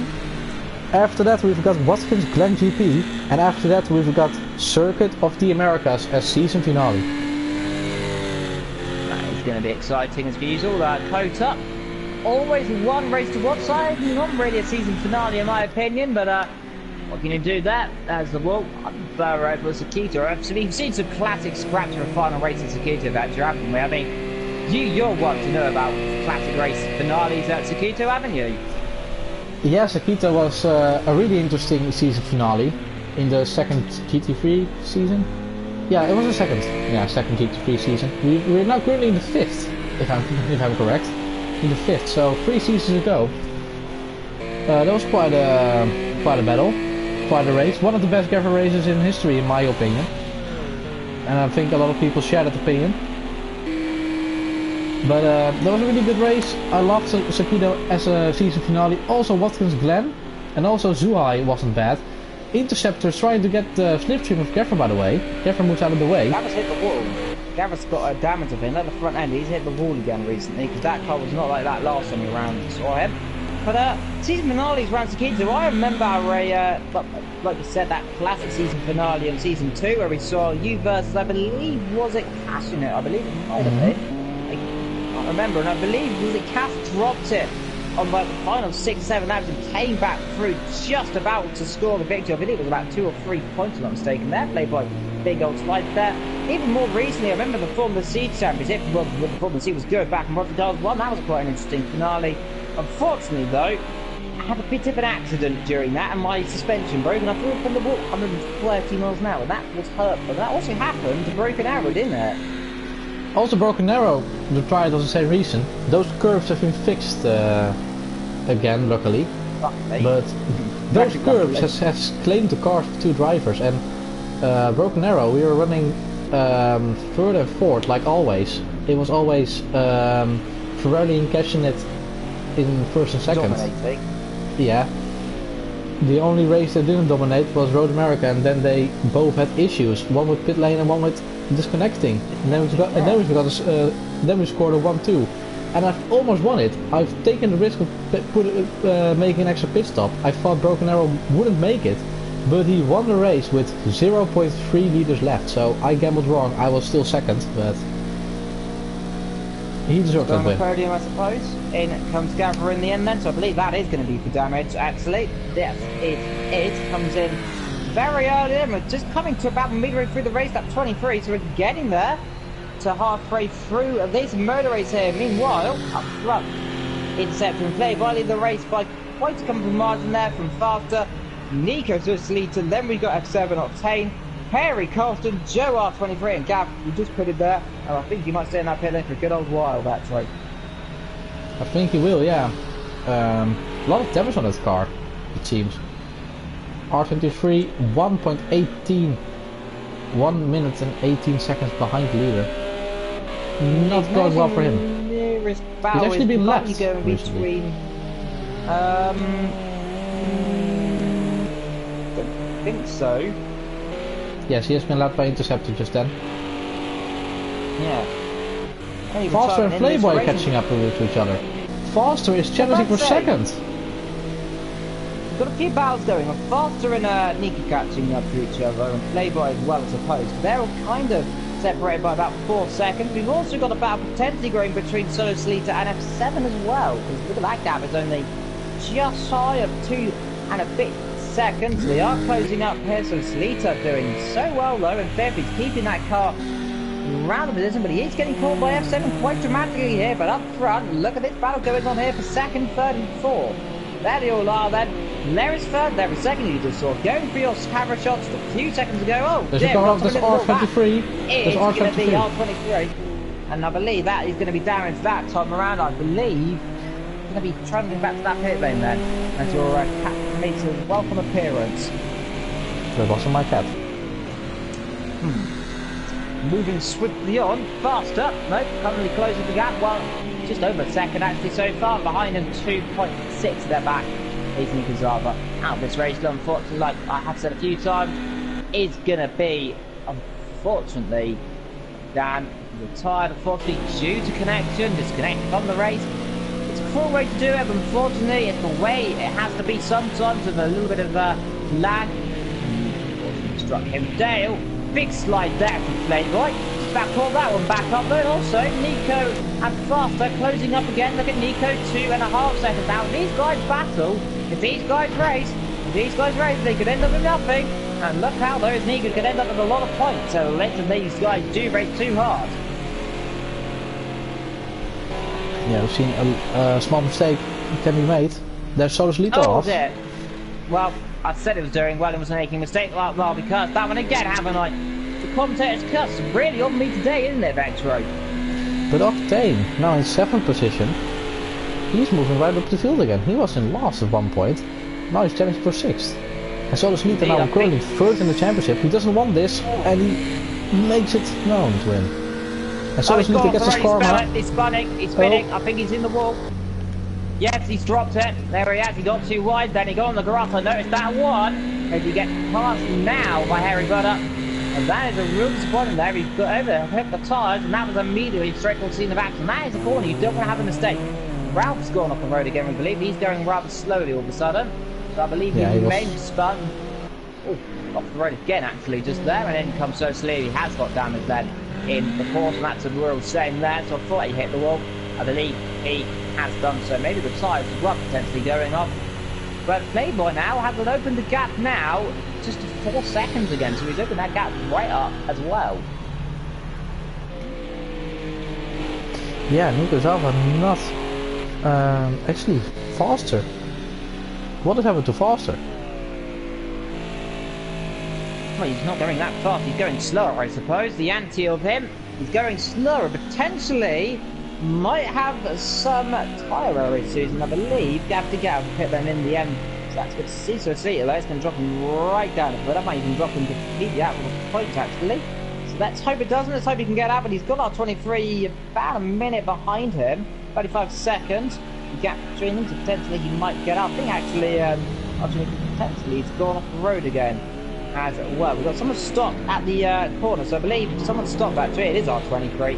After that, we've got Watkins Glen GP, and after that, we've got Circuit of the Americas as season finale.
That is going to be exciting as usual. Coat up. Always 1 race to watch. Not really a season finale in my opinion, but what can you do there? As the wall, Burrow over Sakito. We've seen some classic scraps for a final race in Sakito, actually, haven't we? I mean, you're one to know about classic race finales at Sakito, haven't you?
Yeah, Sakito was a really interesting season finale in the 2nd GT3 season. Yeah, it was the second GT3 season. We're now currently in the 5th, if I'm correct. In the 5th, so 3 seasons ago. That was quite a battle. Quite a race. One of the best Gavra races in history, in my opinion. And I think a lot of people share that opinion. But that was a really good race. I loved Sakito as a season finale. Also Watkins Glen. And also Zuhai wasn't bad. Interceptor trying to get the slipstream of Gavra, by the way. Gavra moves out of the way.
Gavra's hit the wall. Gavra's got a damage of him at the front end. He's hit the wall again recently because that car was not like that last time around you saw him. But season finales around Sakito, I remember like you said, that classic season finale of season 2 where we saw you versus, I believe, was it Cass in it? I believe it might have been. I can't remember, and I believe was it Cass dropped it on like the final 6-7 laps and came back through just about to score the victory. I believe it was about 2 or 3 points, if I'm not mistaken. There, played by big old slide there. Even more recently, I remember the Formula C Championship, well, when the Formula C was good back in Rotterdam 1, that was quite an interesting finale. Unfortunately, though, I had a bit of an accident during that, and my suspension broke, and I threw up on the wall 130 miles an hour, and that was hurt. But that also happened to Broken Arrow, didn't it?
Also, Broken Arrow, the trial doesn't say reason. Those curves have been fixed again, luckily. But those curves has claimed the cars of 2 drivers, and Broken Arrow, we were running further forward like always. It was always Ferrari catching it in first and second.
Dominating.
Yeah. The only race that didn't dominate was Road America, and then they both had issues. One with pit lane and one with disconnecting. And then we scored a 1-2. And I've almost won it. I've taken the risk of making an extra pit stop. I thought Broken Arrow wouldn't make it, but he won the race with 0.3 liters left. So I gambled wrong. I was still second, but he deserved that win.
Podium, I suppose. In comes Gavra in the end then, so I believe that is going to be for damage, actually. Yes, it comes in very early, and we're just coming to about midway through the race, that 23, so we're getting there to halfway through this motor race here. Meanwhile, up front, Intercept and Playboy lead the race by quite a comfortable margin there from Faster, Nico Suslita, then we've got F7 Octane, Harry Colston, Joe R23, and Gav, you just put it there, and I think you might stay in that pit lane for a good old while, that's right.
I think he will, yeah. A lot of damage on that car, it seems. R23, 1.18, 1 minute and 18 seconds behind the leader. Not going well for him. He's actually been lapped recently.
Don't think so.
Yes, he has been lapped by Interceptor just then.
Yeah.
Faster and Playboy are catching up to each other. Faster is challenging for second.
We've got a few battles going on. Faster and Nico catching up to each other, and Playboy as well, I suppose. They're all kind of separated by about 4 seconds. We've also got a battle potentially going between Solo Sleater and F7 as well. Because look at that gap, it's only just shy of 2 and a bit seconds. They are closing up here, so Sleater doing so well though, and Fairfield keeping that car around the position, but he is getting caught by F7 quite dramatically here. But up front, look at this battle going on here for second, third and fourth. There they all are then. There is third, there is second, you just saw. Going for your camera shots a few seconds ago. Oh,
there's R23.
There's going to be R23. And I believe that is going to be damaged that time around. I believe he's going to be travelling back to that pit lane then. As your cat makes a welcome appearance.
That wasn't my cat.
Moving swiftly on, faster. No, currently closing the gap. Well, just over a second actually so far. Behind him, 2.6. They're back. Is Nico Zava out of this race, unfortunately, like I have said a few times, is going to be, unfortunately, Dan retired, unfortunately, due to connection, disconnected from the race. It's a cruel way to do it, but unfortunately, it's the way it has to be sometimes with a little bit of lag. Struck him. Dale, big slide there from Playboy. Back call that one back up, but also Nico and Faster closing up again. Look at Nico, 2.5 seconds now. These guys battle. If these guys race, they could end up with nothing. And look how those Nico could end up with a lot of points. So let these guys do race too hard.
Yeah, we've seen a small mistake can be made. There's Solo Sleater off.
Yeah. Well, I said it was doing well and was making a mistake. Well, because that one again, haven't I? The commentator's cuss really on me today, isn't it, Vectro?
But Octane, now in 7th position, he's moving right up the field again. He was in last at one point, now he's challenging for 6th. And Solo Sleater now currently 3rd in the championship. He doesn't want this, and he makes it known to him. And Solo Sleater gets his karma.
He's spinning, I think he's in the wall. Yes, he's dropped it. There he has, he got too wide, then he got on the grass. I noticed that one. As he gets passed now by Harry Butter. And that is a real disappointment there. He's got over there, hit the tyres, and that was immediately straight for the scene of action. That is a corner, you don't want to have a mistake. Ralph's gone off the road again, we believe. He's going rather slowly all of a sudden. So I believe he may have spun off the road again, actually, just there. And then comes so slowly, he has got damage then in the course, and that's a real shame there. So I thought he hit the wall. I believe he has done so. Maybe the tyres were potentially going off. But Playboy now has opened the gap now just 4 seconds again, so he's opened that gap right up as well.
Yeah, Nico Zalva not actually faster. What has happened to faster?
Well, he's not going that fast, he's going slower, I suppose. The anti of him, he's going slower, potentially might have some tyre issues, and I believe Gav to get out of the pit lane in the end. So that's good to see. So see, it's going to drop him right down the foot. That might even drop him completely out of the point, actually. So let's hope it doesn't. Let's hope he can get out. But he's got our 23 about a minute behind him, 35 seconds. The gap between them, so potentially he might get out. I think actually, potentially he's gone off the road again as well. We've got someone stopped at the corner, so I believe someone stopped actually. It is our 23.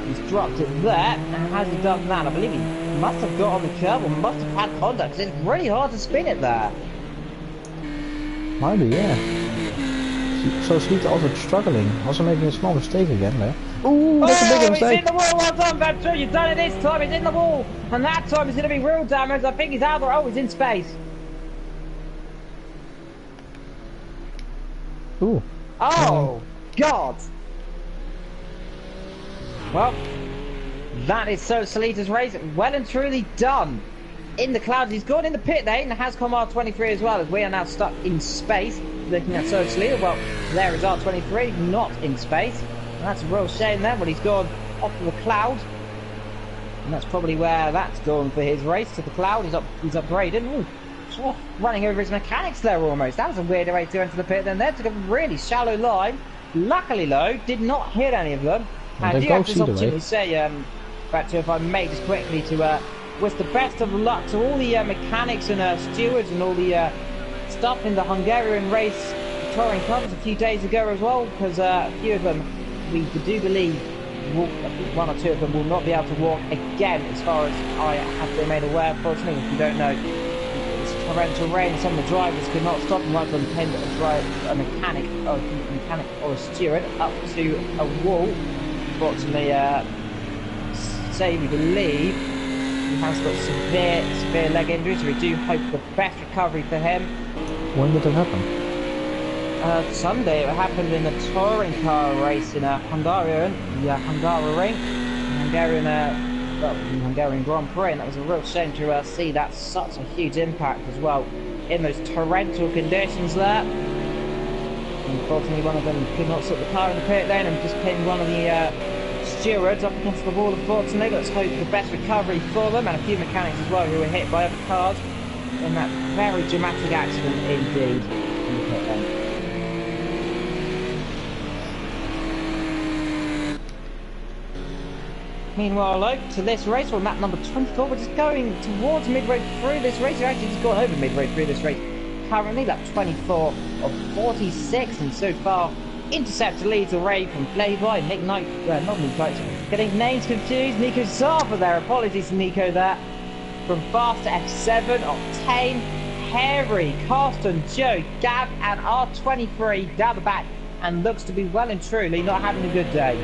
He's dropped it there, and has he done that? I believe he must have got on the curb or must have had contact, because it's really hard to spin it there.
Might be, yeah. So Sweet also struggling, also making a small mistake again there. Ooh, that's a big mistake.
He's in the wall, well done, Vector. You've done it this time, he's in the wall. And that time he's going to be real damage. I think he's out there. Oh, he's in space.
Ooh.
Oh, God. Well, that is so Salita's race well and truly done. In the clouds, he's gone in the pit lane and has come R23 as well, as we are now stuck in space. Looking at So Salita, well, there is R23, not in space. And that's a real shame there, but he's gone off to the cloud. And that's probably where that's gone for his race, to the cloud. He's upgraded. Ooh, oh, running over his mechanics there almost. That was a weird way to enter the pit then. There took a really shallow line. Luckily, though, did not hit any of them. I do have this opportunity to say, Vector, if I may, just quickly, to wish the best of luck to all the mechanics and stewards and all the stuff in the Hungarian race touring clubs a few days ago as well, because a few of them, we do believe, one or two of them will not be able to walk again, as far as I have been made aware. Unfortunately, if you don't know, it's torrential rain, some of the drivers could not stop and right on the pen to drive a mechanic or a steward up to a wall. Unfortunately, say we believe he has got severe leg injury, so we do hope the best recovery for him.
When did it happen?
Sunday. It happened in a touring car race in Hungarian Hungarian Grand Prix, and that was a real shame to see that such a huge impact as well in those torrential conditions there. Unfortunately, one of them could not sit the car in the pit lane and just pinned one of the stewards up against the wall, unfortunately. Let's hope the best recovery for them, and a few mechanics as well who were hit by other cars in that very dramatic accident indeed in the pit lane. Meanwhile, though, to this race, we're on lap number 24. We're just going towards midway through this race. We've actually just gone over midway through this race. Currently, lap 24 of 46, and so far, Interceptor leads the race from Playboy, Nick Knight, not Nick Knight, getting names confused. Nico Zava there, apologies to Nico there. From Fast F7, Octane, Harry, Carsten, Joe, Gav, and R23 down the back, and looks to be well and truly not having a good day.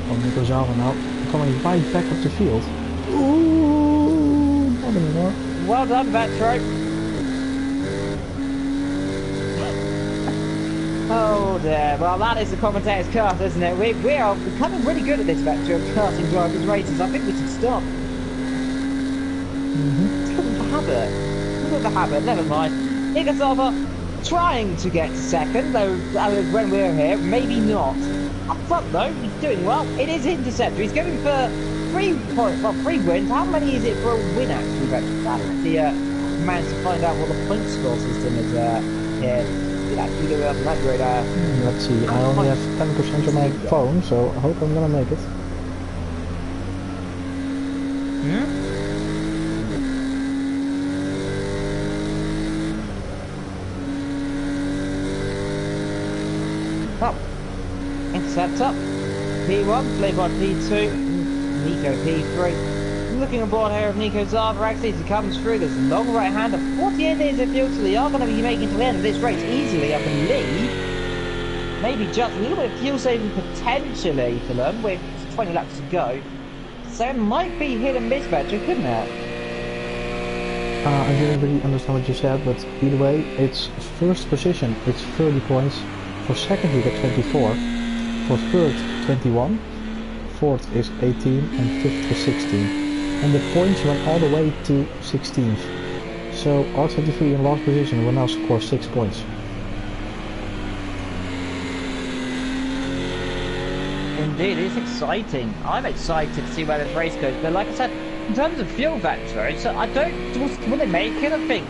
Oh, Nico Zalva now coming right back up the field. Ooh, not anymore.
Well done, Vetro. Oh dear, well that is the commentator's cast, isn't it? We are becoming really good at this Vector of casting drivers' races. I think we should stop. It's kind of a habit. Kind of a habit, never mind. Nico Zalva trying to get second, though when we're here, maybe not. Up front though, he's doing well. It is Interceptor. He's going for 3 wins. How many is it for a win actually, Vector? The managed to find out what the point score system is here. Actually do an upgrade.
Let's see, I only have 10% on my phone, so I hope I'm gonna make it. Up. Interceptor. P1, played by P2, Nico P3. Looking aboard here of Nico Zava actually as he comes through this long right hander. 48 days of fuel, so they are going to be making to the end of this race easily, I believe. Maybe just a little bit of fuel saving potentially for them with 20 laps to go. So it might be hit and miss, Vector, couldn't it? I didn't really understand what you said, but either way, it's first position, it's 30 points. For second you get 24. For third, 21. Fourth is 18 and fifth is 16. And the points run all the way to 16th. So R23 in last position will now score 6 points.
Indeed, it's exciting. I'm excited to see where this race goes, but like I said, in terms of fuel vector, so I don't... Will they make it? I think...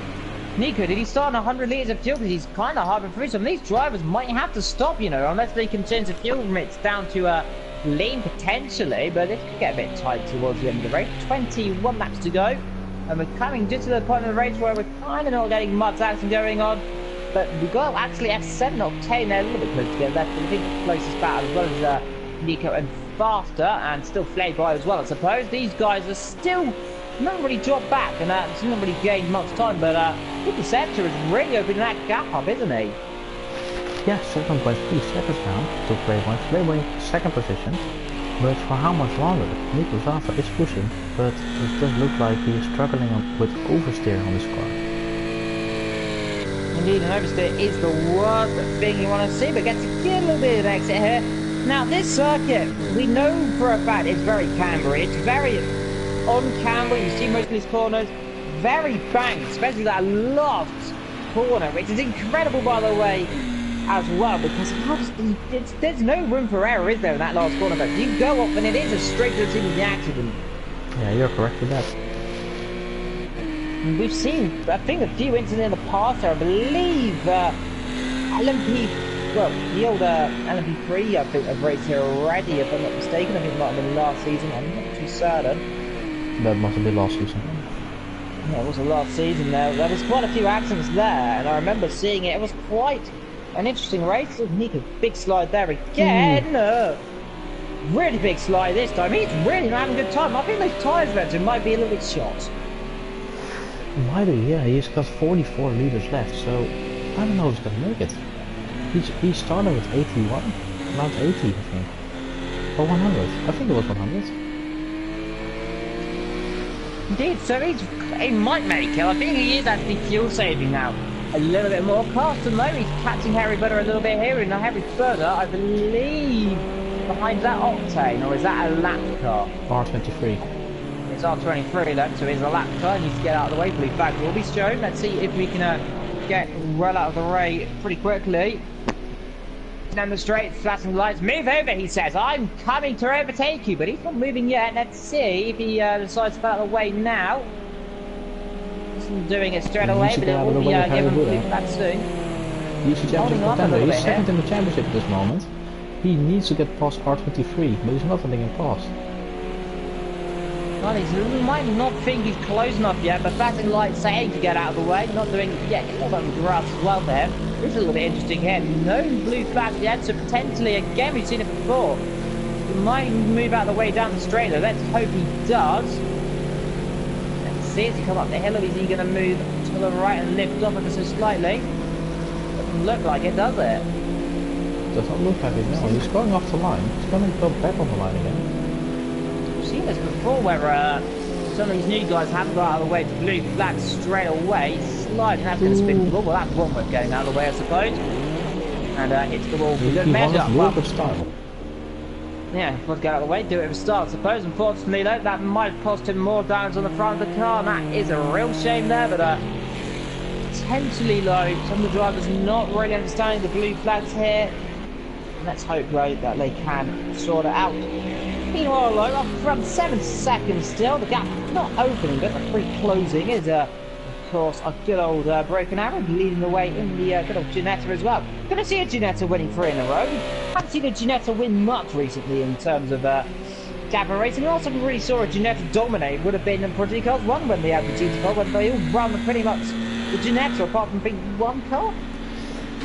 Nico, did he start on 100 litres of fuel? Because he's kind of hard through. Some of these drivers might have to stop, you know, unless they can change the fuel mix down to lean potentially, but it could get a bit tight towards the end of the race. 21 laps to go, and we're coming just to the point of the race where we're kind of not getting much action going on, but we got actually F7 Octane there a little bit close to get left. I think the closest battle as well as Nico and Faster, and still Flayed by as well, I suppose. These guys are still not really dropped back, and it's not really gained much time, but Interceptor is really opening that gap up, isn't he?
Yeah, 7.3 seconds now to Playboy. Playboy second position, but for how much longer? Nico Zava is pushing, but it does look like he is struggling with oversteer on this car.
Indeed, an oversteer is the worst thing you want to see, but gets a little bit of exit here. Now, this circuit, we know for a fact it's very cambery. It's very on camber. You see most of these corners, very banked, especially that last corner, which is incredible, by the way, as well, because there's no room for error, is there, in that last corner? But you go off and it is a straight to the accident.
Yeah, you're correct with that.
We've seen, I think, a few incidents in the past. I believe LMP, well, the old LMP3, I think, have raced here already, if I'm not mistaken. I think it might have been last season. I'm not too certain.
That must have been last season.
Yeah, it was the last season. There was quite a few accidents there, and I remember seeing it. It was quite an interesting race. Nico, big slide there again. Really big slide this time. He's really not having a good time. I think those tyres Vector might be a little bit shot.
Might be, yeah. He's got 44 litres left, so I don't know if he's gonna make it. He started with 81, around 80, I think, or 100. I think it was 100.
Indeed, so he might make it. I think he is actually fuel saving now. A little bit more. Carsten though, he's catching Harry Butter a little bit here, and Harry Butter, I believe, behind that Octane, or is that a lap car?
R23.
It's R23 then, so it's a lap car. He needs to get out of the way. Blue flag will be shown. Let's see if we can get well out of the way pretty quickly. Down the straight, flashing lights. Move over, he says. I'm coming to overtake you, but he's not moving yet. Let's see if he decides to get out of the way now. He's doing it straight away, but it will be given blue flag soon.
He's second in the championship at this moment. He needs to get past R23, but he's not getting past.
Well, he might not think he's close enough yet, but flashing lights saying to get out of the way, not doing it yet. He's got some grass as well there. This is a little bit interesting here. No blue flags yet, so potentially, again, we've seen it before. He might move out of the way down the straight, though. Let's hope he does. Let's see as he comes up the hill, is he going to move to the right and lift off ever so slightly? Doesn't look like it, does it?
Does not look like it, no. He's going off the line. He's going to go back on the line again.
We've seen this before where some of these new guys haven't got out of the way to blue flags straight away. Sliding, that's going to spin the ball. Well, that's one way of getting out of the way, I suppose. And hits the wall. Good measure.
Good style.
Yeah, if to get out of the way, do it with style, I suppose. Unfortunately, though, that might have cost him more damage on the front of the car, and that is a real shame there, but potentially, though, some of the drivers not really understanding the blue flags here. Let's hope, though, that they can sort it out. Meanwhile, though, around 7 seconds still, the gap not opening, but the free closing is, of course, a good old broken arrow leading the way in the good old Ginetta as well. Going to see a Ginetta winning 3 in a row. Haven't seen a Ginetta win much recently in terms of Gavra Racing. Last time we really saw a Ginetta dominate would have been in Project Cars 1 when they had the GT4, when they all run pretty much the Ginetta apart from being one car.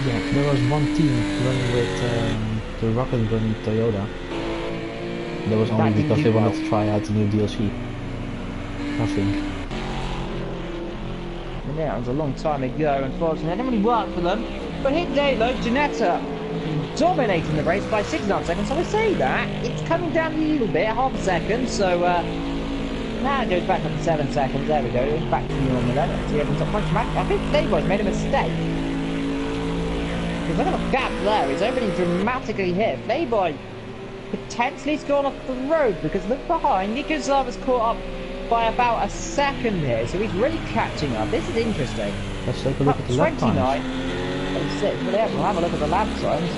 Yeah, there was one team running with the Rocket Gun Toyota. That was only because they wanted to try out the new DLC. I think.
Yeah, it was a long time ago, unfortunately. It didn't really work for them. But here today, though, Ginetta dominating the race by 69 seconds. So I say that, it's coming down a little bit, half a second. So Now it goes back up to 7 seconds. There we go. It's back to normal then. Let's see if it's a punch back. I think Playboy's made a mistake. Because look at the gap there. It's opening dramatically here. Playboy potentially has gone off the road because look behind. Nikosava's caught up by about a second here. So he's really catching up. This is interesting.
Let's take a look at the lap times.
29.6. Well, yeah, we'll have a look at the lap times.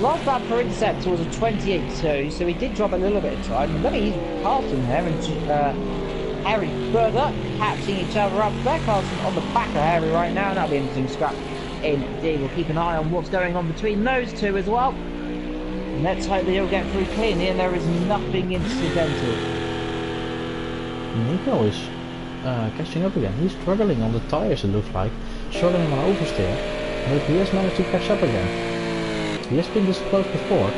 Last lap for Intercept was a 28.2, so he did drop a little bit of time. And look at he's Carlson here and Harry further catching each other up. There, Carlson on the back of Harry right now. That'll be an interesting scrap indeed. We'll keep an eye on what's going on between those two as well. And let's hope that he'll get through cleanly and there is nothing incidental.
Nico is catching up again. He's struggling on the tires, it looks like. Struggling on oversteer. But he has managed to catch up again. He has been this close before.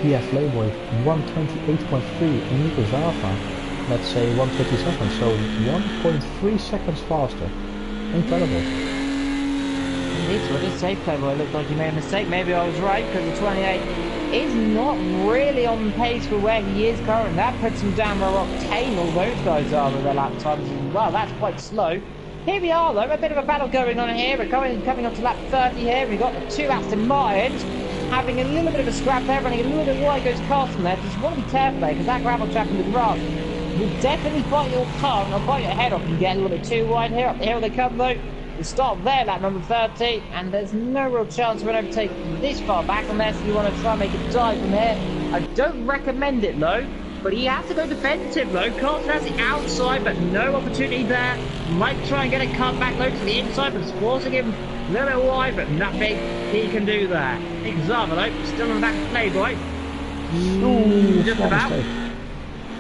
Yeah, Playboy 128.3 and Nico Zava, let's say 157, so 1.3 seconds faster. Incredible.
Indeed, so I did say Playboy looked like he made a mistake. Maybe I was right, because the 28 is not really on pace for where he is currently. That puts him down where Octane, all those guys are with their lap times as well. That's quite slow. Here we are though, a bit of a battle going on here. We're coming up to lap 30 here. We've got the two Aston Martins having a little bit of a scrap there, running a little bit wide goes Carlson there. Just want to be careful there, because that gravel trap in the grass will definitely bite your car and bite your head off. You get a little bit too wide here. Up the hill they come though. They start there, lap number 30, and there's no real chance of an overtake this far back unless you want to try and make a dive from here. I don't recommend it though, but he has to go defensive though. Carlson has the outside, but no opportunity there. Might try and get it cut back low to the inside, but it's forcing him a little bit wide, but nothing he can do there. Nick Zava though, still on the back of Playboy.
Ooh,
just about.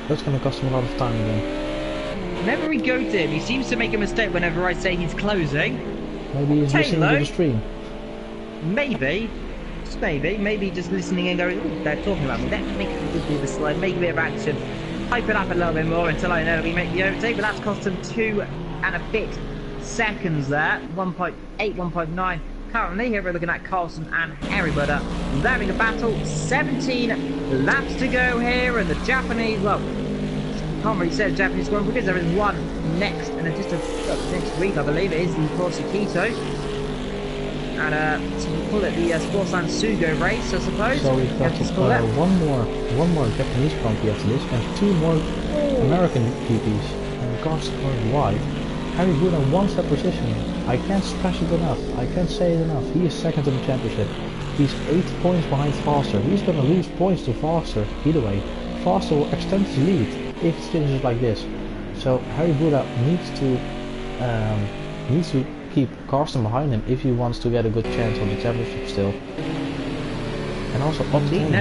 That's going to cost him a lot of time again.
Whenever we go to him, he seems to make a mistake whenever I say he's closing.
Maybe he's listening to the stream.
Maybe. Just maybe just listening and going, oh, they're talking about me. Let's make a little bit of a slide, make a bit of action. Hype it up a little bit more until I know that we make the overtake, but that's cost him 2 and a bit seconds there. 1.8, 1.9. Currently, here we're looking at Carlson and Harry Butter. They're having a battle. 17 laps to go here, and the Japanese, well, can't really say the Japanese squad because there is one next, and just next week, I believe it is the Corsiquito. And so we'll call it the Sportsline Sugo race, I suppose.
So we've got one more Japanese Grand Prix after this, and 2 more American GPs. And cars going wide. Harry Buddha wants that position. I can't stress it enough. I can't say it enough. He is second in the championship. He's 8 points behind Foster. He's going to lose points to Foster either way. Foster will extend his lead if it finishes like this. So Harry Buddha needs to keep Carsten behind him if he wants to get a good chance on the championship still. And also Octane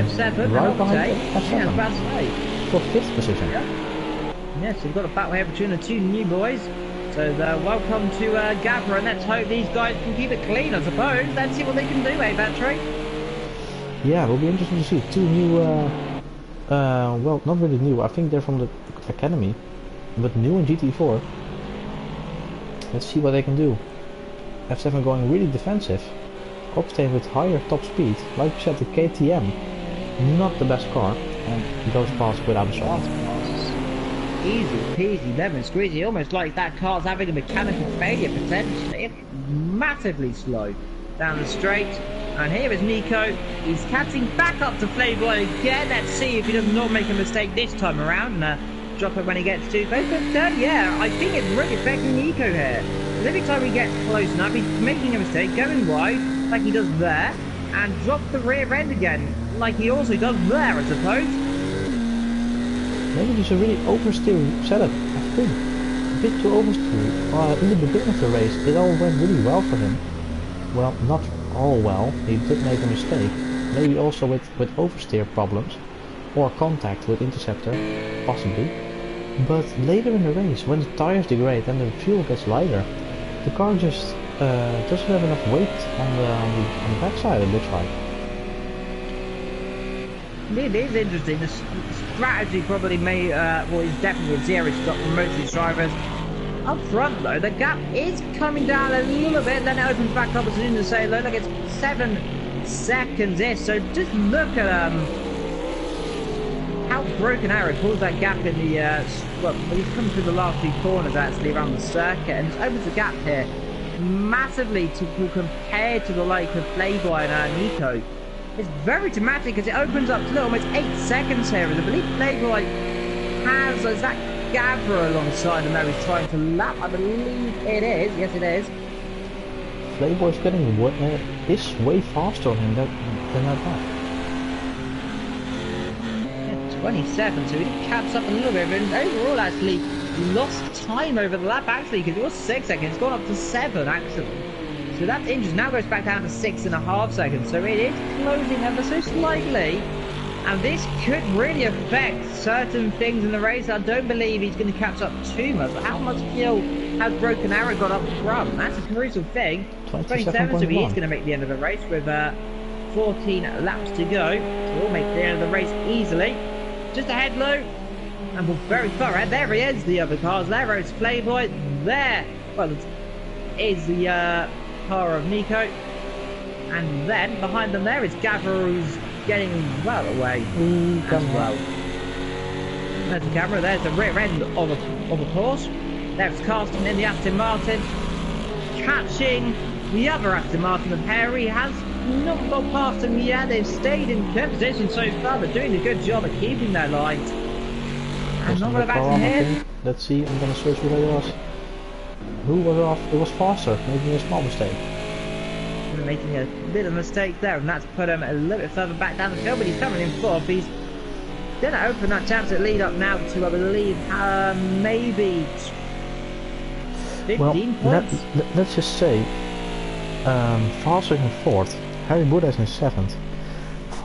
right behind F7 for 5th position.
Yes, we've got a battle here between the two new boys. So welcome to Gavra, and let's hope these guys can keep it clean, I suppose. Let's see what they can do, Battery?
Yeah, it will be interesting to see. 2 new, well, not really new. I think they're from the academy, but new in GT4. Let's see what they can do. F7 going really defensive. Octane with higher top speed. Like you said, the KTM, not the best car, and goes past without a shot.
Easy peasy lemon squeezy, almost like that car's having a mechanical failure potentially. It's massively slow down the straight. And here is Nico. He's catching back up to Playboy again. Let's see if he does not make a mistake this time around and drop it when he gets too close. But yeah, I think it's really affecting Nico here. Because every time he gets close enough, he's making a mistake, going wide, like he does there, and drop the rear end again, like he also does there, I suppose.
Maybe there's a really oversteer setup, I think. A bit too oversteer. In the beginning of the race, it all went really well for him. Well, not all well. He did make a mistake. Maybe also with oversteer problems. Or contact with Interceptor, possibly. But later in the race, when the tires degrade and the fuel gets lighter, the car just doesn't have enough weight on the backside, it looks like.
It is interesting. The strategy probably may, well, is definitely a zero stop for most of these drivers. Up front though, the gap is coming down a little bit, then it opens back up as soon as say, look, it's 7 seconds here. So just look at how how Broken Arrow pulls that gap in the, well, he's come through the last few corners actually around the circuit and just opens the gap here massively compared to the like of Playboy and Nico. It's very dramatic as it opens up to almost 8 seconds here, and I believe Playboy has, is that Gavra alongside him now he's trying to lap? I believe it is, yes it is.
Playboy's getting is way faster on him than that lap.
20 seconds, so he caps up a little bit, and overall actually lost time over the lap actually, because it was 6 seconds, it's gone up to 7 actually. So that's interesting, now goes back down to 6.5 seconds, so it is closing ever so slightly, and this could really affect certain things in the race. I don't believe he's going to catch up too much, but how much fuel has Broken Arrow got up front? That's a crucial thing. 27, so he is going to make the end of the race with 14 laps to go, so we'll make the end of the race easily. Just ahead low, and we're very far ahead. There he is, the other cars. There is Playboy. There, well, is the car of Nico. And then behind them there is Gavra, who's getting well away as well. There's the camera. There's the rear end of a Porsche. There's Carsten in the Aston Martin, catching the other Aston Martin of Harry. Has not got past them yet. They've stayed in good position so far. They're doing a good job of keeping their line. And not going back to him.
Let's see, I'm going to search where he was. Who was off? It was faster, making a small mistake.
Making a bit of a mistake there, and that's put him a little bit further back down the field, but he's coming in fourth. He's going to open that chance at lead up now to, I believe, maybe 15 points.
Let's just say, Faster in fourth. Harry Buddha is in 7th.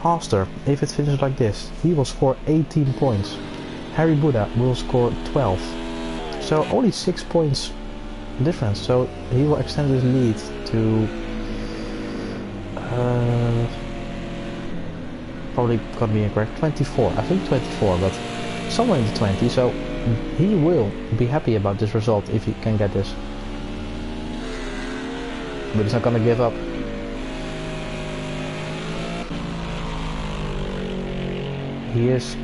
Faster, if it finishes like this, he will score 18 points. Harry Buddha will score 12. So only 6 points difference. So he will extend his lead to probably gonna be incorrect, 24. I think 24, but somewhere in the 20. So he will be happy about this result if he can get this. But he's not gonna give up. He is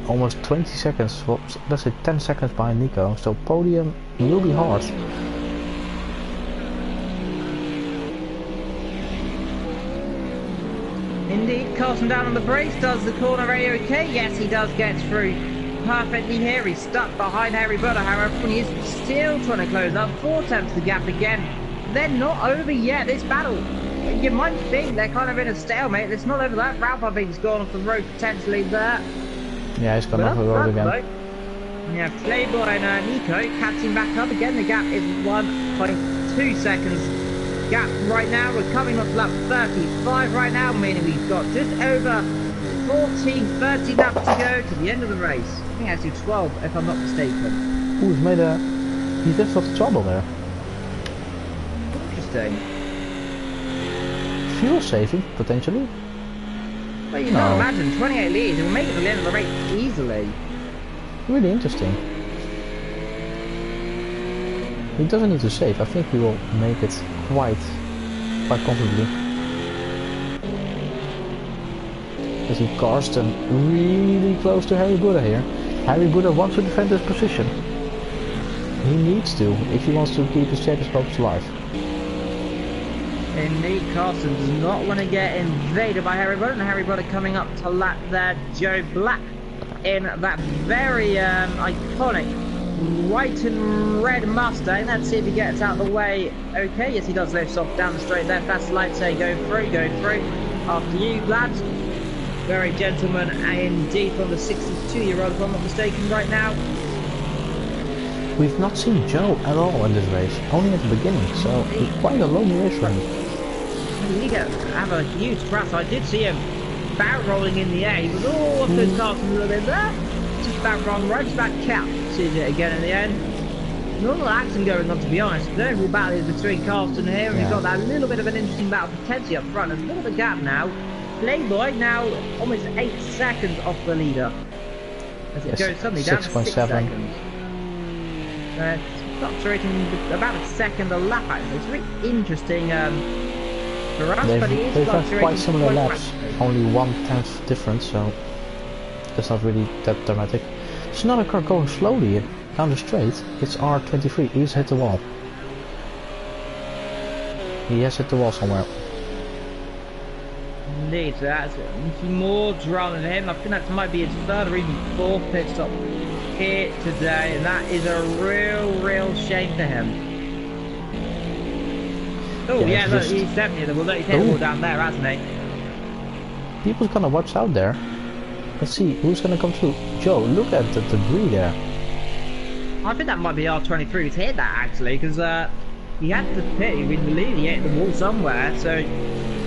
almost 20 seconds, well, let's say 10 seconds behind Nico, so podium will be hard.
Indeed, Carlson down on the brakes. Does the corner radio okay? Yes, he does get through perfectly here. He's stuck behind Harry Butter, however, he is still trying to close up. 4 attempts the gap again. They're not over yet, this battle. You might think they're kind of in a stalemate. It's not over that. Ralph, I think, has gone off the road potentially there.
Yeah, he's gone off the road again.
Yeah, Playboy and Nico catching back up again. The gap is 1.2 seconds. Gap right now. We're coming up to lap 35 right now, meaning we've got just over 30 laps to go to the end of the race. I think actually 12, if I'm not mistaken.
Who's made a... He's just off the trouble there.
Interesting.
Fuel saving, potentially.
Well, you can't imagine, 28 leads, and we'll make it to the end of the race easily.
Really interesting. He doesn't need to save. I think he will make it quite comfortably. I see Karsten really close to Harry Buddha here. Harry Buddha wants to defend his position. He needs to, if he wants to keep his championship hopes alive.
Indeed, Carson does not want to get invaded by Harry Butter, and Harry Butter coming up to lap there. Joe Black in that very iconic white and red Mustang. Let's see if he gets out of the way. Okay, yes he does, lifts off down the straight there. Fast light say go through. After you, lads. Very gentleman indeed from the 62-year-old, if I'm not mistaken, right now.
We've not seen Joe at all in this race, only at the beginning, so it's quite a long race for him.
He did have a huge crash. I did see him barrel rolling in the air. He was all off his car a little bit there. Just about wrong, right, just about capped. Sees it again in the end. Not a lot of action going on, to be honest. The overall battle is between Carlson here, and we've got that little bit of an interesting battle potentially up front. There's a bit of a gap now. Playboy now almost 8 seconds off the leader. As it goes suddenly down to 6 seconds. Fluctuating about a second a lap actually. It's really interesting for us, but it is
they've had
fluctuating
quite similar laps,
rapidly.
only 1/10 difference, so that's not really that dramatic. There's another car going slowly down the straight. It's R23. He's hit the wall. He has hit the wall somewhere.
Indeed, so that's more drama than him. I think that might be his third or even fourth pit stop here today, and that is a real shame for him. Oh yeah, look, he's definitely he's hit the wall down there, hasn't he?
People's gonna watch out there. Let's see who's gonna come through. Joe, look at the debris there.
I think that might be R23 who's hit that actually, because he had the pit. We believe he hit the wall somewhere, so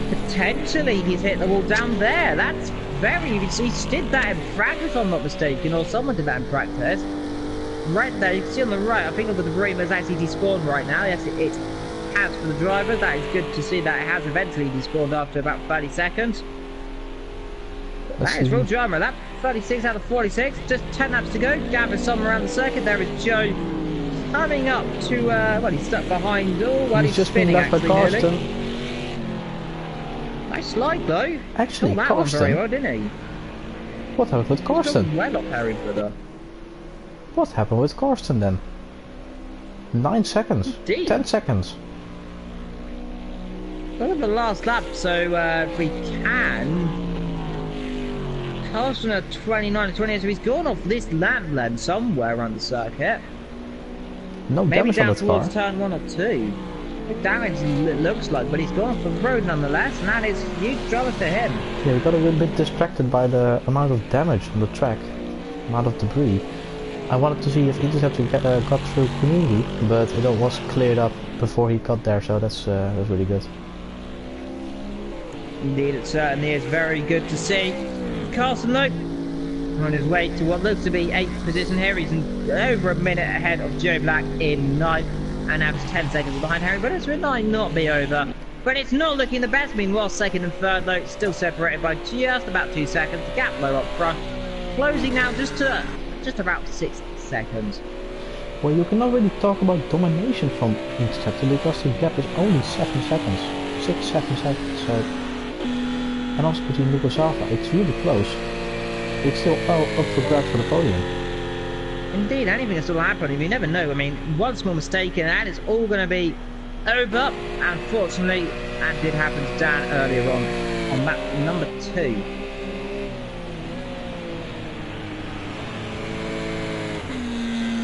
potentially he's hit the wall down there. That's very. He did that in practice, if I'm not mistaken, or someone did that in practice. Right there, you can see on the right. I think the debris has actually despawned right now. Yes, it has for the driver. That is good to see that it has eventually despawned after about 30 seconds. That is real drama. Lap 36 out of 46. Just 10 laps to go. Gavra somewhere around the circuit. There is Joe coming up to. Well, he's stuck behind. Oh, well, he's
just
spinning
been left by Karsten.
Nice slide though.
Actually,
that
Karsten.
one very well, didn't he?
What happened with Karsten?
Well up Harry, brother.
What happened with Karsten then? 9 seconds.
Indeed.
10 seconds.
Look at the last lap. So if we can. Karsten at 29 and 28, so he's gone off this lap length somewhere around the circuit.
No
Maybe
damage on
down
that
towards
car.
turn 1 or 2. Big damage it looks like, but he's gone off the road nonetheless, and that is huge drama for him.
Yeah, we got a little bit distracted by the amount of damage on the track, amount of debris. I wanted to see if Interceptor got through community, but it was cleared up before he got there, so that's really good.
Indeed, it certainly is very good to see. Karsten Lowe on his way to what looks to be 8th position here. He's over a minute ahead of Joe Black in 9th and now 10 seconds behind Harry, but it might not be over. But it's not looking the best. Meanwhile, 2nd and 3rd though, still separated by just about 2 seconds. The gap low up front, closing now just about 6 seconds.
Well, you cannot really talk about domination from Interceptor because the gap is only 7 seconds, 6-7 seconds. So. And also between Nico Salva, it's really close. It's still up for grabs for the podium.
Indeed, anything can still happen. You never know. I mean, one small mistake and that is all going to be over. Unfortunately, that did happen to Dan earlier on lap number 2.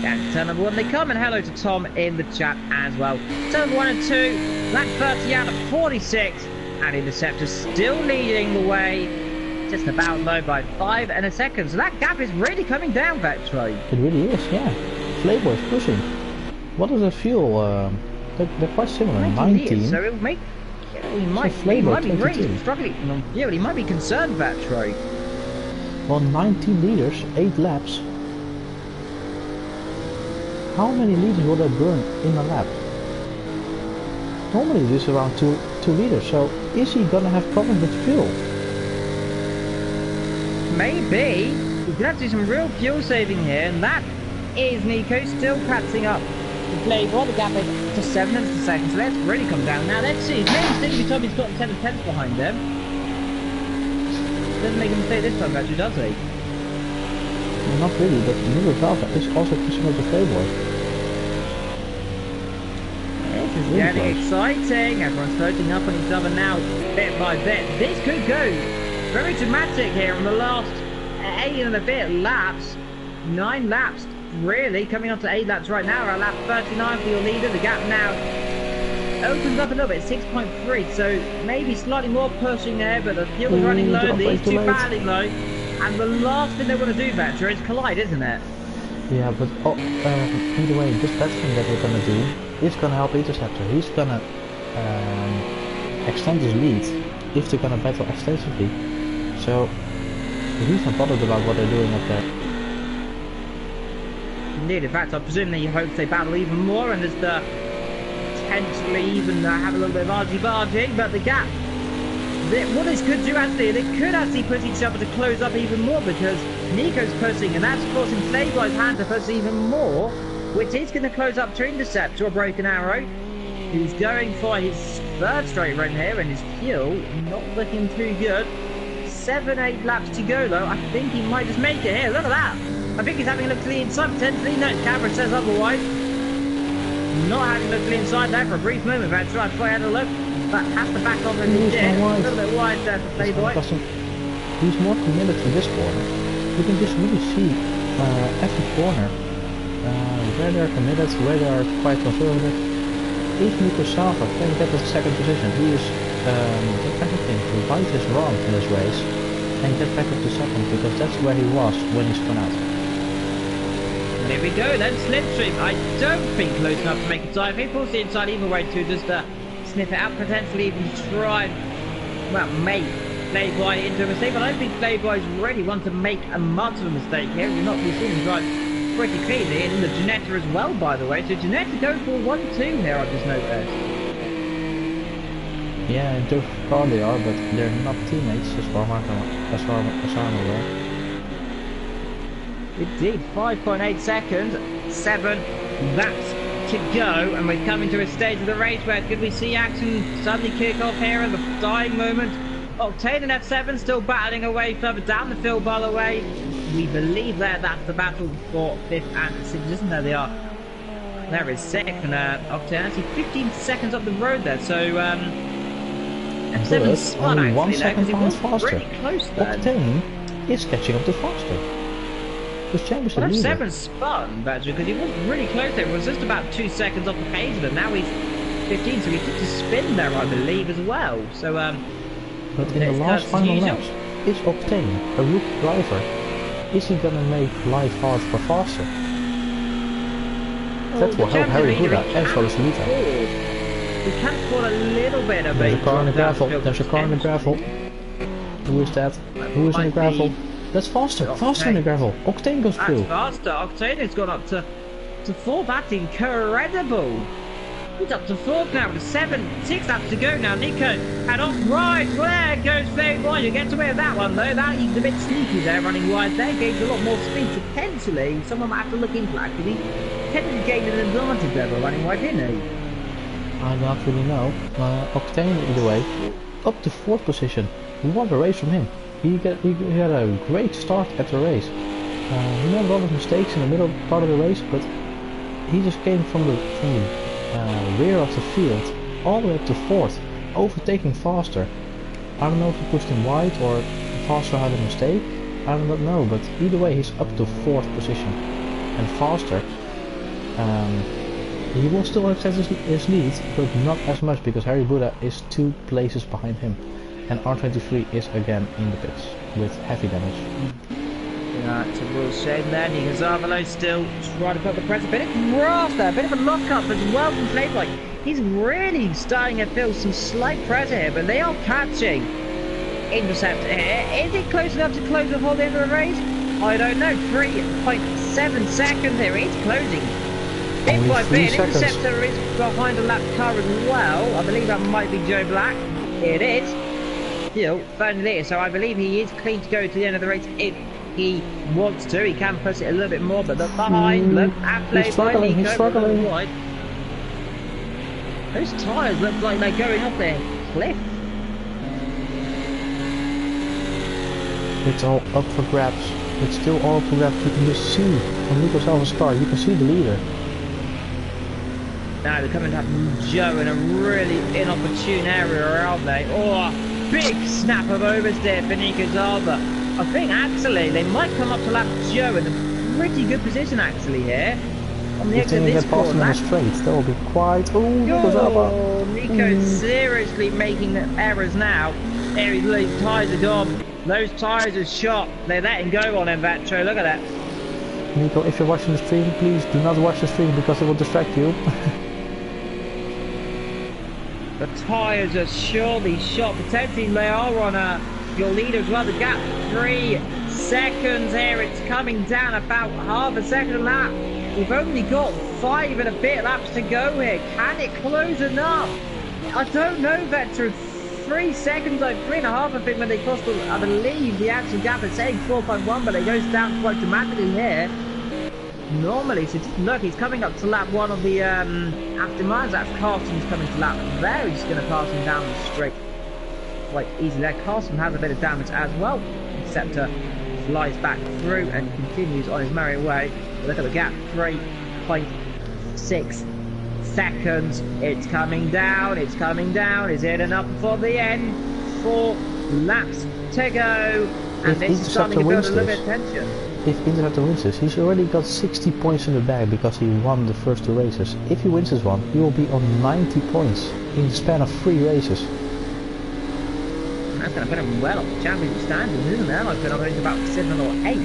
And turn number 1 they come, and hello to Tom in the chat as well. Turn number 1 and 2, lap 30 out of 46. And Interceptor still leading the way, just about low by 5 and a second. So that gap is really coming down, Vetro.
It really is, yeah. Flavor is pushing. What is the fuel? They're quite similar. 19.
So it'll make. He might be really struggling. Yeah, but he might be concerned, Vetro.
Well, 19 liters, 8 laps. How many liters will that burn in a lap? Normally it is around 2 liters, so is he gonna have problems with fuel?
Maybe. He's gonna have to do some real fuel saving here, and that is Nico still catching up. The Flavor, the gap is to 7 seconds, so let's really come down. Now let's see, maybe Sticky Tommy's got 7 tenths behind him. Doesn't make a mistake this time, actually, does he?
Not really, but Nico Salva is also pushing up the Flavor.
This is getting exciting. Everyone's floating up on each other now, bit by bit. This could go very dramatic here on the last 8 and a bit laps. 9 laps, really, coming on to 8 laps right now. We're at lap 39 for your leader. The gap now opens up a little bit, 6.3. So maybe slightly more pushing there, but the fuel is running low. These two battling low. And the last thing they want to do, Vetcher, is collide, isn't it?
Yeah, but either way, this battling that we're gonna do is gonna help Interceptor. He's gonna extend his lead if they're gonna battle extensively. So he's not bothered about what they're doing up there.
Indeed, in fact, I presume that he hopes they battle even more and there's the potentially even have a little bit of argy-bargy, but the gap. What this could do actually, they could actually push each other to close up even more because Nico's pushing and that's forcing Flavor's hand to push even more, which is going to close up to Interceptor or Broken Arrow, who's going for his 3rd straight run here and his fuel not looking too good. 7-8 laps to go though. I think he might just make it here. Look at that. I think he's having a look to the inside potentially. No, camera says otherwise. Not having a look to the inside there for a brief moment. That's right, before I had a look. But has to back off and he did. A little bit wide there for Playboy.
He's more committed to this corner. You can just really see every corner where they're committed, where they are quite conservative. Even Nico Salva can get the second position. He is, if anything, right is wrong in this race and get back up to second because that's where he was when he spun out.
And here we go then, slipstream. I don't think close enough to make a time. He pulls the inside either way to just sniff it out, potentially even try and, well, make Playboy into a mistake. But I don't think Playboy's really want to make a much of a mistake here. You're not be seen him drive pretty cleanly, and the Ginetta as well, by the way. So Ginetta goes for 1-2 here, I've just noticed.
Yeah, in terms of car they are, but they're not teammates as far as I'm aware.
Indeed, 5.8 seconds, 7 laps to go, and we're coming to a stage of the race where could we see action suddenly kick off here at the dying moment. Octane in F7 still battling away further down the field, by the way. We believe that's the battle for 5th and 6th, isn't there? They are. There is 2nd, Octane actually 15 seconds up the road there, so F7 spun
only 1
actually
second
there, because he was
faster.
pretty close there.
Octane is catching up to faster. Because Championship
Well,
leader.
F7 spun, actually, because he was really close there. It was just about 2 seconds off the pace of it. Now he's 15, so he took a spin there, I believe, as well. So,
but in the last final laps, is Octane a rookie driver? Is he gonna make life hard for faster? That will help Harry Buda as well as Lita.
We can afford a little bit of
There's a car in the gravel. There's a car in the gravel. Who is that? Who is in the gravel? That's faster. Faster in the gravel. Octane goes through.
That's faster. Octane has gone up to 4th. That's incredible. He's up to 4th now with 6 laps to go now. Nico and off right. Well, there goes Playboy. You get away with that one though. That he's a bit sneaky there, running wide there. Gains a lot more speed. Potentially, someone might have to look into that. Actually, technically gained an advantage there by running wide, didn't he?
I don't really know. Octane either way, up to 4th position. What a race from him. He had a great start at the race. He made a lot of mistakes in the middle part of the race, but he just came from the rear of the field all the way up to 4th, overtaking faster. I don't know if he pushed him wide or faster had a mistake. I don't know, but either way he's up to 4th position and faster. He will still have his lead, but not as much because Harry Buda is 2 places behind him. And R23 is again in the pits with heavy damage.
Yeah, it's a real shame there. Nico Zarvalo still trying to put the pressure. Bit of grass there, bit of a lock-up as well from Playboy. He's really starting to feel some slight pressure here, but they are catching Interceptor here. Is it close enough to close before the end of the race? I don't know. 3.7 seconds here. It's closing. Bit by bit. Interceptor is behind a lap car as well. I believe that might be Joe Black. It is. Still, finally, so I believe he is clean to go to the end of the race if he wants to. He can push it a little bit more, but look behind, look at Playboy.
He's struggling.
Those tyres look like they're going up the cliff.
It's all up for grabs. It's still all up for grabs. You can just see on Nico Salva's car, you can see the leader.
Now they're coming up Joe in a really inopportune area, aren't they? Oh, big snap of oversteer for Nico Salva. I think actually they might come up to lap Joe in a pretty good position actually here. On the exit of this corner.
That will be quite. Oh, Nico Salva.
Nico's seriously making errors now. There his tyres are gone. Those tyres are shot. They're letting go on him, Vetro. Look at that.
Nico, if you're watching the stream, please do not watch the stream because it will distract you.
The tyres are surely shot. Potentially they are on your leader as well. The gap 3 seconds here. It's coming down about half a second a lap. We've only got 5 and a bit laps to go here. Can it close enough? I don't know, Vetro. 3 seconds, like 3.5 I think when they crossed, I believe the actual gap is saying 4.1, but it goes down quite dramatically here. Normally, so look, he's coming up to lap 1 of the Aston Martin. That's Carson's coming to lap there. He's just going to pass him down the straight. quite easily there. Carson has a bit of damage as well. Interceptor flies back through and continues on his merry way. Look at the gap, 3.6 seconds. It's coming down, it's coming down. Is it enough for the end? 4 laps to go. And this is starting to build a little bit of tension.
If Interceptor wins this, he's already got 60 points in the bag because he won the first 2 races. If he wins this one, he will be on 90 points in the span of 3 races.
That's going to put him well up the championship standings, isn't it? I've been up to about 7 or 8.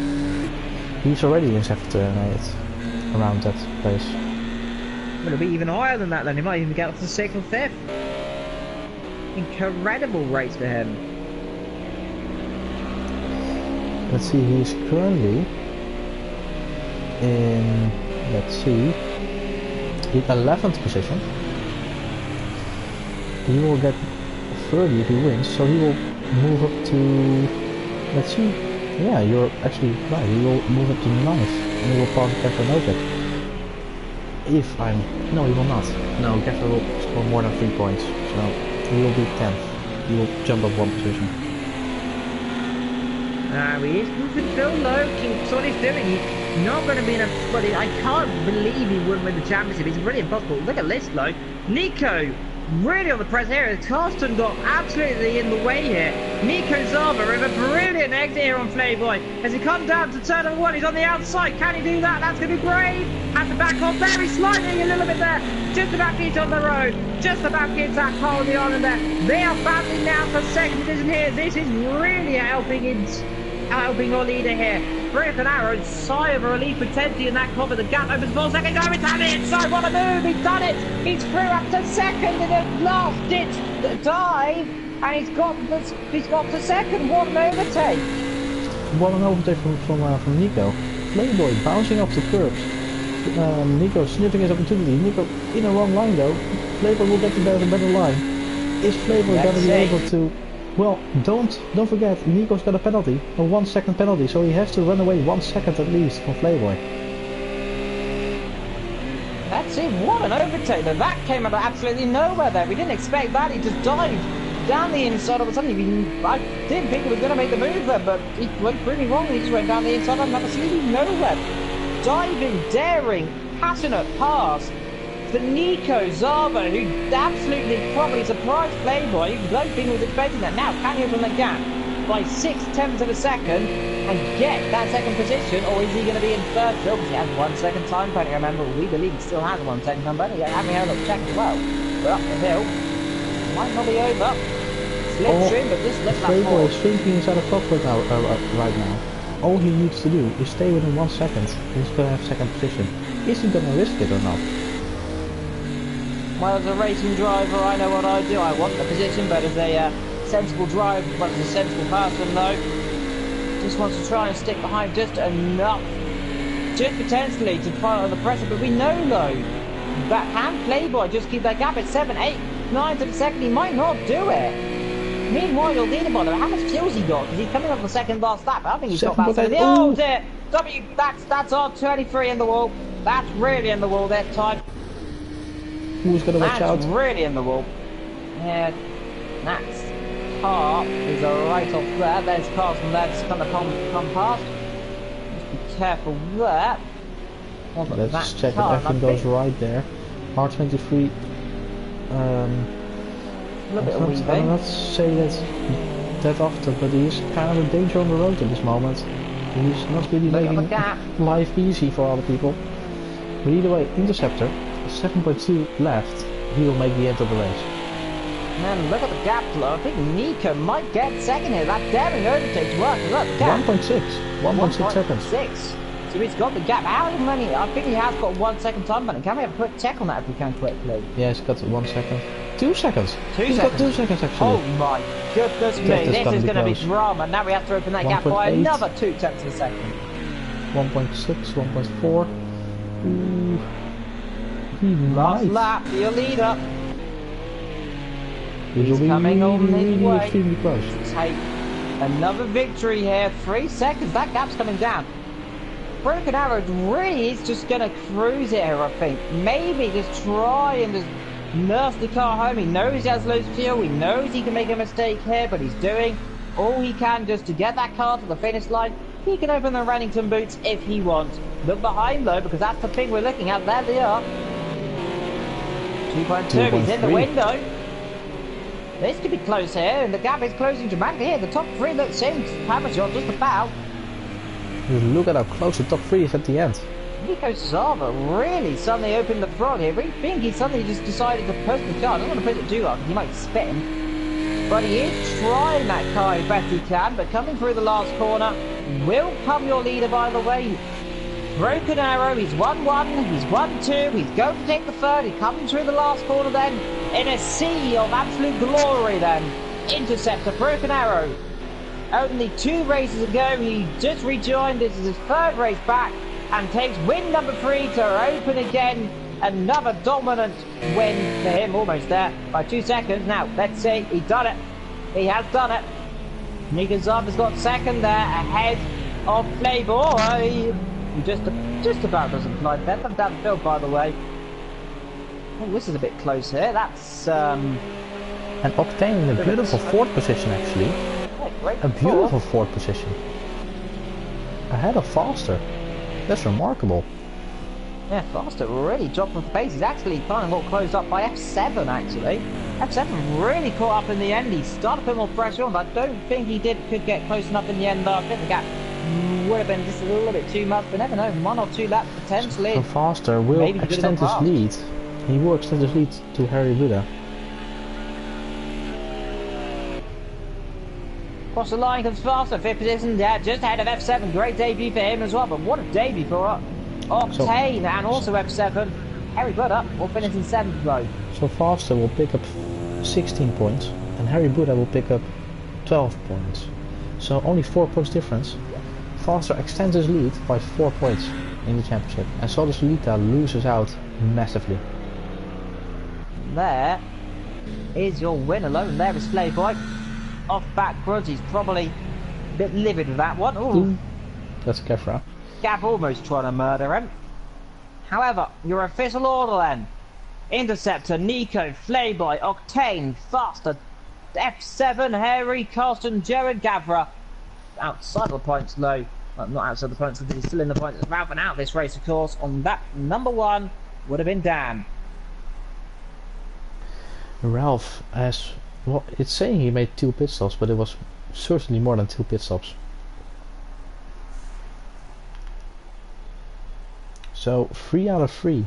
He's already in 7th around that place.
Well, it'll be even higher than that then. He might even get up to 6th or 5th. Incredible race for him.
Let's see, he's currently in, let's see, in 11th position. He will get 30 if he wins, so he will move up to, let's see, yeah, you're actually right, he will move up to 9th, and he will pass Gavra Racing. If I'm, no, he will not. No, Gavra will score more than 3 points, so he will be 10th. He will jump up 1 position.
He is moving so low, keeps what he's doing. He's not going to be in a, but I can't believe he wouldn't win the championship. It's really impossible. Look at this though. Nico really on the press here. Carsten got absolutely in the way here. Nico Zava with a brilliant exit here on Playboy. As he comes down to turn number 1, he's on the outside. Can he do that? That's going to be great. Has to back off, very sliding a little bit there. Just about gets on the road. Just about gets that car on the island there. They are battling now for 2nd position here. This is really helping our leader here. Broken arrow, sigh of relief potentially in that cover. The gap opens 4 seconds. Oh, he's had it inside. What a move! He's done it. He's through up to 2nd in a last ditch dive, and he's got to 2nd. What an overtake!
What an overtake from Nico. Playboy bouncing off the curbs. Nico sniffing his opportunity. Nico in a wrong line though. Playboy will get the better line. Is Playboy going to be able to? Well, don't forget, Nico's got a penalty, a 1 second penalty, so he has to run away 1 second at least from Playboy.
That's it, what an overtake. That came out of absolutely nowhere there. We didn't expect that. He just dived down the inside all of a sudden. I didn't think he was going to make the move there, but he went pretty wrong. He just went down the inside of absolutely nowhere. Diving, daring, passionate pass for Nico Zava, who absolutely probably surprised Playboy. I don't think he was expecting that. Now, can he open the gap by 6/10 of a second and get that 2nd position, or is he going to be in 3rd still? Because he has 1 second time penalty. Remember, we believe he still has a 1 second time penalty. Having had a little check as well. We're up the hill. Might not be over. Slipstream, but this looks like
Playboy is thinking inside a cockpit now, right now. All he needs to do is stay within 1 second. He's going to have 2nd position. Is he going to risk it or not?
Well, as a racing driver, I know what I do. I want the position, but as a sensible driver, but as a sensible person, though, just wants to try and stick behind just enough, just potentially to try on the pressure. But we know, though, that can Playboy just keep that gap at 7, 8, 9 to the 2nd? He might not do it. Meanwhile, your leaderboard, how much fuel's he got? Because he's coming up the 2nd last lap. I think he's got about 70. Oh dear! That's our 23 in the wall. That's really in the wall that time.
Who's going to watch out?
That's really in the wall. Yeah, that's car is right off there. There's cars from there just going to come past. Just be careful there. Oh,
let's check if everything goes right there. R23. I'm not saying that often, but he's kind of a danger on the road at this moment. He's not really making life easy for other people. But either way, Interceptor, 7.2 left, he will make the end of the race.
And look at the gap though. I think Nico might get 2nd here. That daring overtake's working. Look, gap.
1.6 seconds.
6. So he's got the gap. How many? I think he has got 1 second time button. Can we have a quick check on that if we can quickly?
Yeah, he's got 1 second. 2 seconds.
He's got 2 seconds
actually.
Oh my goodness me. This is going to be drama. Now we have to open that gap by another 2 tenths of a second.
1.6, 1.4.
Last lap, your leader.
He's
coming on his way.
Extremely close.
Take another victory here. 3 seconds. That gap's coming down. Broken Arrow really is just going to cruise it here, I think. Maybe just try and just nurse the car home. He knows he has loads of fuel. He knows he can make a mistake here, but he's doing all he can just to get that car to the finish line. He can open the Rennington boots if he wants. Look behind though, because that's the thing we're looking at. There they are. 2.2, he's in the window. This could be close here, and the gap is closing dramatically here. The top three looks seems hammer shot just about.
Look at how close the top three is at the end.
Nico Zava really suddenly opened the throttle here. I think he suddenly just decided to push the car. I don't want to push it too hard because he might spit him. But he is trying that car as best he can. But coming through the last corner will come your leader, by the way. Broken Arrow, he's 1-1, he's 1-2, he's going to take the third. He's coming through the last corner then in a sea of absolute glory then. Interceptor, Broken Arrow. Only 2 races ago, he just rejoined. This is his 3rd race back and takes win number 3 to open again. Another dominant win for him, almost there by 2 seconds. Now, let's see, he's done it. He has done it. Nico Zava's got 2nd there ahead of Playboy. He just about doesn't fly there. Them down the field, by the way. Oh, this is a bit close here. That's
and Octane in a beautiful 4th position, actually.
Yeah, great.
A beautiful 4th position. Ahead of Foster. That's remarkable.
Yeah, Foster really dropped off the pace. He's actually kind of got closed up by F7, actually. F7 really caught up in the end. He started to put more pressure on, but I don't think he could get close enough in the end, though. I think the gap would have been just a little bit too much, but never know. 1 or 2 laps potentially.
So Foster will extend his lead. He will extend his lead to Harry Buddha.
Across the line comes Foster, 5th position, yeah, just ahead of F7. Great debut for him as well, but what a debut for Octane and also F7. Harry Buddha will finish in 7th though.
So Foster will pick up 16 points and Harry Buddha will pick up 12 points. So only 4 points difference. Foster extends his lead by 4 points in the championship, and Solis loses out massively.
There is your win alone. There is Playboy. Off backwards, he's probably a bit livid with that one. Ooh.
That's Gavra.
Gav almost trying to murder him. However, your official order then. Interceptor, Nico, Playboy, Octane, Foster, F7, Harry, Carlson, Joe and Gavra. Outside of the points though. Well, not outside the points, because he's still in the points. Ralph and out this race, of course. On that number 1 would have been Dan.
Ralph has, well, it's saying he made 2 pit stops, but it was certainly more than 2 pit stops. So 3 out of 3.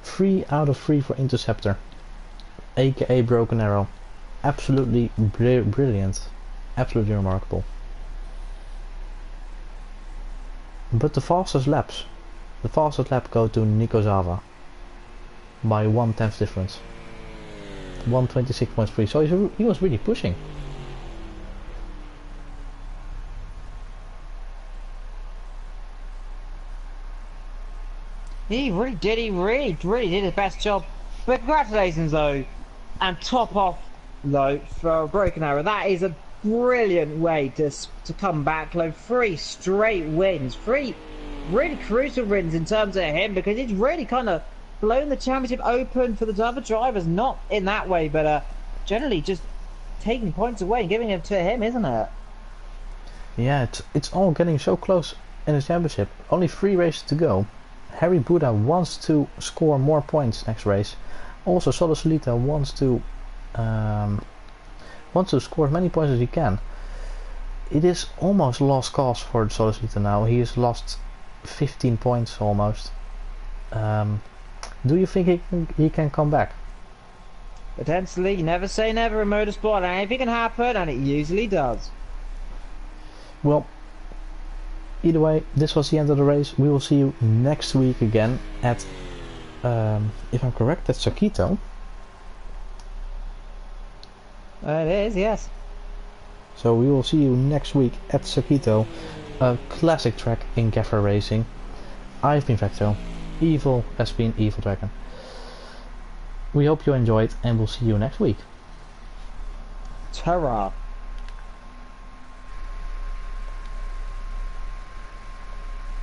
3 out of 3 for Interceptor, aka Broken Arrow. Absolutely brilliant. Absolutely remarkable. But the fastest laps go to Nico Zava by 1/10 difference. 1:26.3. So he was really pushing.
He really did. He really did his best job. But congratulations though, and top off though for Broken Arrow. That is a brilliant way to come back. Like 3 straight wins, 3 really crucial wins in terms of him, because it's really kind of blown the championship open for the other drivers. Not in that way, but generally just taking points away and giving it to him, isn't it?
Yeah, it's all getting so close in the championship. Only 3 races to go. Harry Buddha wants to score more points next race. Also, Solis wants to score as many points as he can. It is almost lost cause for Solis now. He has lost 15 points almost. Do you think he can come back?
Potentially. You never say never in motorsport. Anything can happen, and it usually does.
Well, either way, this was the end of the race. We will see you next week again at, if I'm correct, at Sakito.
It is, yes.
So we will see you next week at Sakito, a classic track in Gavra Racing. I've been Vecto. Evil has been Evil Dragon. We hope you enjoyed, and we'll see you next week.
Ta-ra.